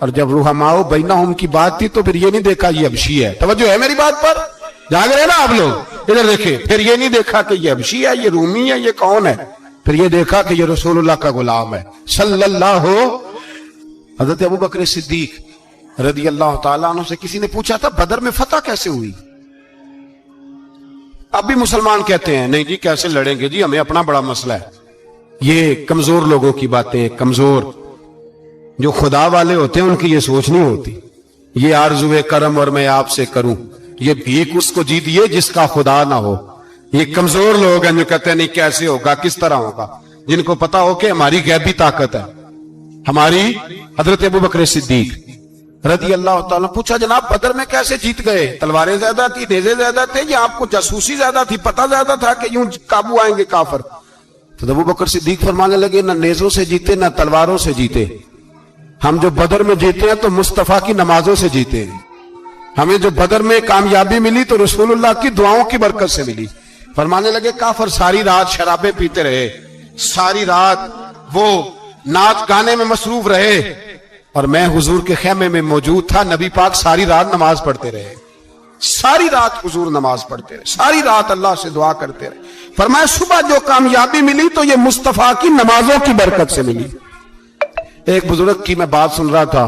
Speaker 2: और जब रुहमाओ बैनहुम की बात थी तो फिर ये नहीं देखा ये हबशी है। तवज्जो है मेरी बात पर, जाग रहे ना आप लोग, इधर देखे। फिर ये नहीं देखा कि ये हबशी है, ये रूमी है, ये कौन है, फिर ये देखा कि ये रसूलुल्लाह का गुलाम है सल्लल्लाहु। हजरत अबू बकर सिद्दीक رضی اللہ تعالیٰ عنہ سے کسی نے پوچھا تھا بدر میں فتح کیسے ہوئی؟ اب بھی مسلمان کہتے ہیں نہیں جی کیسے لڑیں گے جی، ہمیں اپنا بڑا مسئلہ ہے۔ یہ کمزور لوگوں کی باتیں، کمزور جو خدا والے ہوتے ہیں ان کی یہ سوچ نہیں ہوتی۔ یہ آرزو کرم اور میں آپ سے کروں، یہ بھیک اس کو جی دیے جس کا خدا نہ ہو۔ یہ کمزور لوگ ہیں جو کہتے ہیں نہیں کیسے ہوگا، کس طرح ہوگا، جن کو پتا ہو کہ ہماری غیبی طاقت ہے۔ ہماری حضرت ابوبکر صدیق رضی اللہ تعالیٰ پوچھا جناب بدر میں کیسے جیت گئے؟ تلواریں زیادہ تھی، نیزے زیادہ تھے، یا آپ کو جاسوسی زیادہ تھی، پتہ زیادہ تھا کہ یوں قابو آئیں گے کافر؟ تو ابوبکر صدیق فرمانے لگے نہ نیزوں سے جیتے نہ تلواروں سے جیتے، ہم جو بدر میں جیتے ہیں تو مصطفیٰ کی نمازوں سے جیتے ہیں۔ ہمیں جو بدر میں کامیابی ملی تو رسول اللہ کی دعاؤں کی برکت سے ملی۔ فرمانے لگے کافر ساری رات شرابیں پیتے رہے، ساری رات وہ نعت گانے میں مصروف رہے، اور میں حضور کے خیمے میں موجود تھا، نبی پاک ساری رات نماز پڑھتے رہے، ساری رات حضور نماز پڑھتے رہے، ساری رات اللہ سے دعا کرتے رہے۔ فرمایا صبح جو کامیابی ملی تو یہ مصطفیٰ کی نمازوں کی برکت سے ملی۔ ایک بزرگ کی میں بات سن رہا تھا،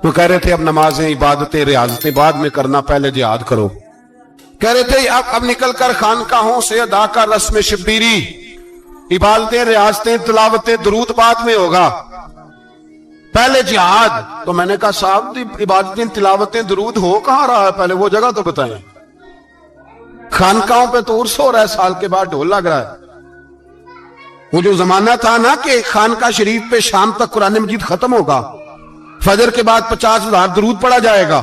Speaker 2: وہ کہہ رہے تھے اب نمازیں عبادتیں ریاضتیں بعد میں کرنا، پہلے جہاد کرو۔ کہہ رہے تھے اب نکل کر خانقاہوں سے ادا کر رسم شبیری، عبادتیں ریاضتیں تلاوتیں درود بعد میں ہوگا، پہلے جہاد۔ تو میں نے کہا صاحب عبادتیں تلاوتیں درود ہو کہاں رہا ہے، پہلے وہ جگہ تو بتائیں۔ خانقاہوں پہ تو عرس ہو رہا ہے، سال کے بعد ڈھول لگ رہا ہے۔ وہ جو زمانہ تھا نا کہ خانقاہ شریف پہ شام تک قرآن مجید ختم ہوگا، فجر کے بعد 50,000 درود پڑھا جائے گا،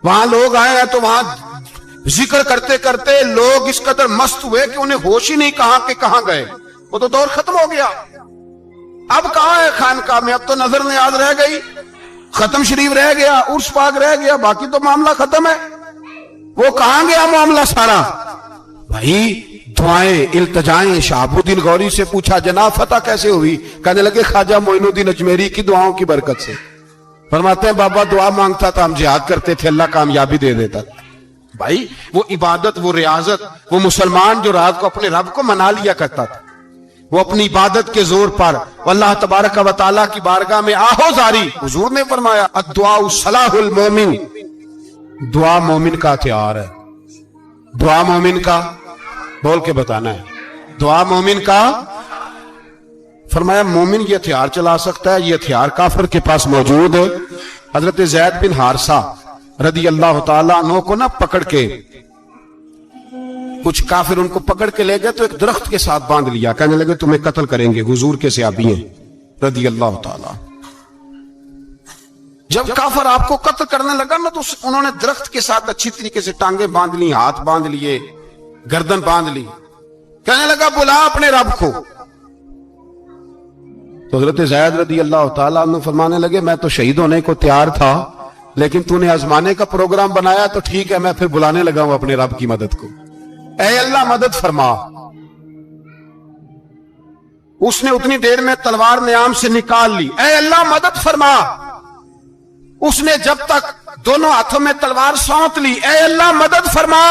Speaker 2: وہاں لوگ آئے ہیں تو وہاں ذکر کرتے کرتے لوگ اس قدر مست ہوئے کہ انہیں ہوش ہی نہیں کہاں کہ کہاں گئے۔ وہ تو دور ختم ہو گیا، اب کہاں ہے خانقاہ میں؟ اب تو نظر نیاز رہ گئی، ختم شریف رہ گیا، عرس پاک رہ گیا، باقی تو معاملہ ختم ہے۔ وہ کہاں گیا معاملہ سارا؟ بھائی دعائیں التجائیں۔ شہاب الدین غوری سے پوچھا جناب فتح کیسے ہوئی؟ کہنے لگے خواجہ معین الدین اجمیری کی دعاؤں کی برکت سے۔ فرماتے ہیں بابا دعا مانگتا تھا، ہم جہاد کرتے تھے، اللہ کامیابی دے دیتا تھا۔ بھائی وہ عبادت، وہ ریاضت، وہ مسلمان جو رات کو اپنے رب کو منا لیا کرتا تھا، وہ اپنی عبادت کے زور پر اللہ تبارک و تعالیٰ کی بارگاہ میں آہو زاری۔ حضور نے فرمایا الدعاء صلاح المومن، دعا مومن کا ہتھیار ہے۔ دعا مومن کا، بول کے بتانا ہے، دعا مومن کا۔ فرمایا مومن یہ ہتھیار چلا سکتا ہے، یہ ہتھیار کافر کے پاس موجود ہے۔ حضرت زید بن حارثہ رضی اللہ تعالیٰ عنہ کو نہ پکڑ کے کچھ کافر ان کو پکڑ کے لے گئے تو ایک درخت کے ساتھ باندھ لیا، کہنے لگے تمہیں قتل کریں گے، حضور کے صحابی ہیں رضی اللہ تعالیٰ۔ جب کافر آپ کو قتل کرنے لگا نا تو انہوں نے درخت کے ساتھ اچھی طریقے سے ٹانگیں باندھ لی، ہاتھ باندھ لیے، گردن باندھ لی، کہنے لگا بلا اپنے رب کو۔ تو حضرت زید رضی اللہ تعالیٰ عنہ فرمانے لگے میں تو شہید ہونے کو تیار تھا، لیکن تو نے آزمانے کا پروگرام بنایا تو ٹھیک ہے، میں پھر بلانے لگا ہوں اپنے رب کی مدد کو۔ اے اللہ مدد فرما۔ اس نے اتنی دیر میں تلوار نیام سے نکال لی، اے اللہ مدد فرما۔ اس نے جب تک دونوں ہاتھوں میں تلوار سونت لی، اے اللہ مدد فرما۔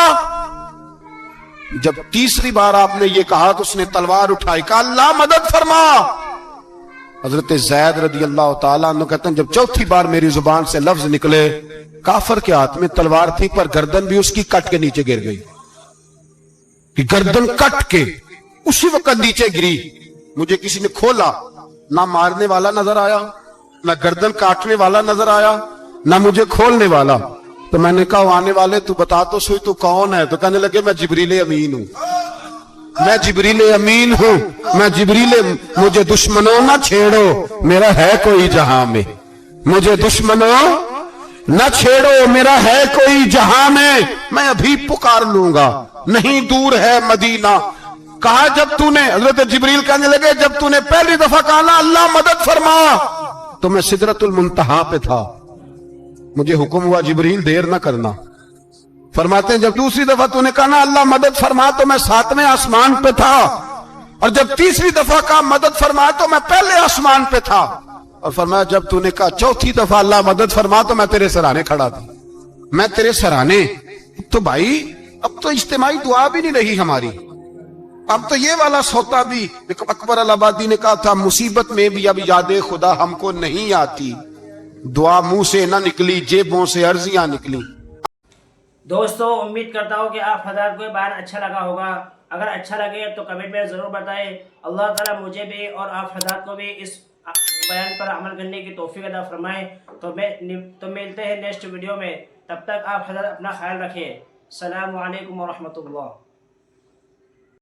Speaker 2: جب تیسری بار آپ نے یہ کہا تو اس نے تلوار اٹھائی، کہا اللہ مدد فرما۔ حضرت زید رضی اللہ تعالیٰ عنہ کہتے ہیں جب چوتھی بار میری زبان سے لفظ نکلے، کافر کے ہاتھ میں تلوار تھی پر گردن بھی اس کی کٹ کے نیچے گر گئی، کہ گردن کٹ کے اسی وقت نیچے گری۔ مجھے کسی نے کھولا، نہ مارنے والا نظر آیا، نہ گردن کاٹنے والا نظر آیا، نہ مجھے کھولنے والا۔ تو میں نے کہا آنے والے تو بتا تو سوئی تو کون ہے؟ تو کہنے لگے میں جبریل امین ہوں، میں جبریل امین ہوں، میں جبریل، مجھے دشمنوں نہ چھیڑو، میرا ہے کوئی جہاں میں، مجھے دشمنوں نہ چھیڑو، میرا ہے کوئی جہاں میں ابھی پکار لوں گا، نہیں دور ہے مدینہ۔ کہا جب تو نے، حضرت جبریل کہنے لگے جب تو نے پہلی دفعہ کہا نا اللہ مدد فرما تو میں سدرۃ المنتہا پہ تھا، مجھے حکم ہوا جبریل دیر نہ کرنا۔ فرماتے ہیں جب دوسری دفعہ تو نے کہا نا اللہ مدد فرما تو میں 7ویں آسمان پہ تھا، اور جب تیسری دفعہ کہا مدد فرما تو میں پہلے آسمان پہ تھا، اور فرمایا جب تو نے کہا چوتھی دفعہ اللہ مدد فرما تو میں تیرے سرانے کھڑا تھا، میں تیرے سرانے۔ تو بھائی اب تو اجتماعی دعا بھی نہیں رہی ہماری، اب تو یہ والا سوتا بھی، اکبر الہ آبادی نے کہا تھا مصیبت میں بھی اب یاد خدا ہم کو نہیں آتی، دعا منہ سے نہ نکلی، جیبوں سے عرضیاں نکلی۔
Speaker 3: دوستو امید کرتا ہوں کہ آپ حضرات کو یہ بیان اچھا لگا ہوگا۔ اگر اچھا لگے تو کمنٹ میں ضرور بتائیں۔ اللہ تعالیٰ مجھے بھی اور آپ حضرات کو بھی اس بیان پر عمل کرنے کی توفیق عطا فرمائے۔ تو ملتے ہیں نیکسٹ ویڈیو میں، تب تک آپ حضرات اپنا خیال رکھیں۔ السلام علیکم ورحمۃ اللہ۔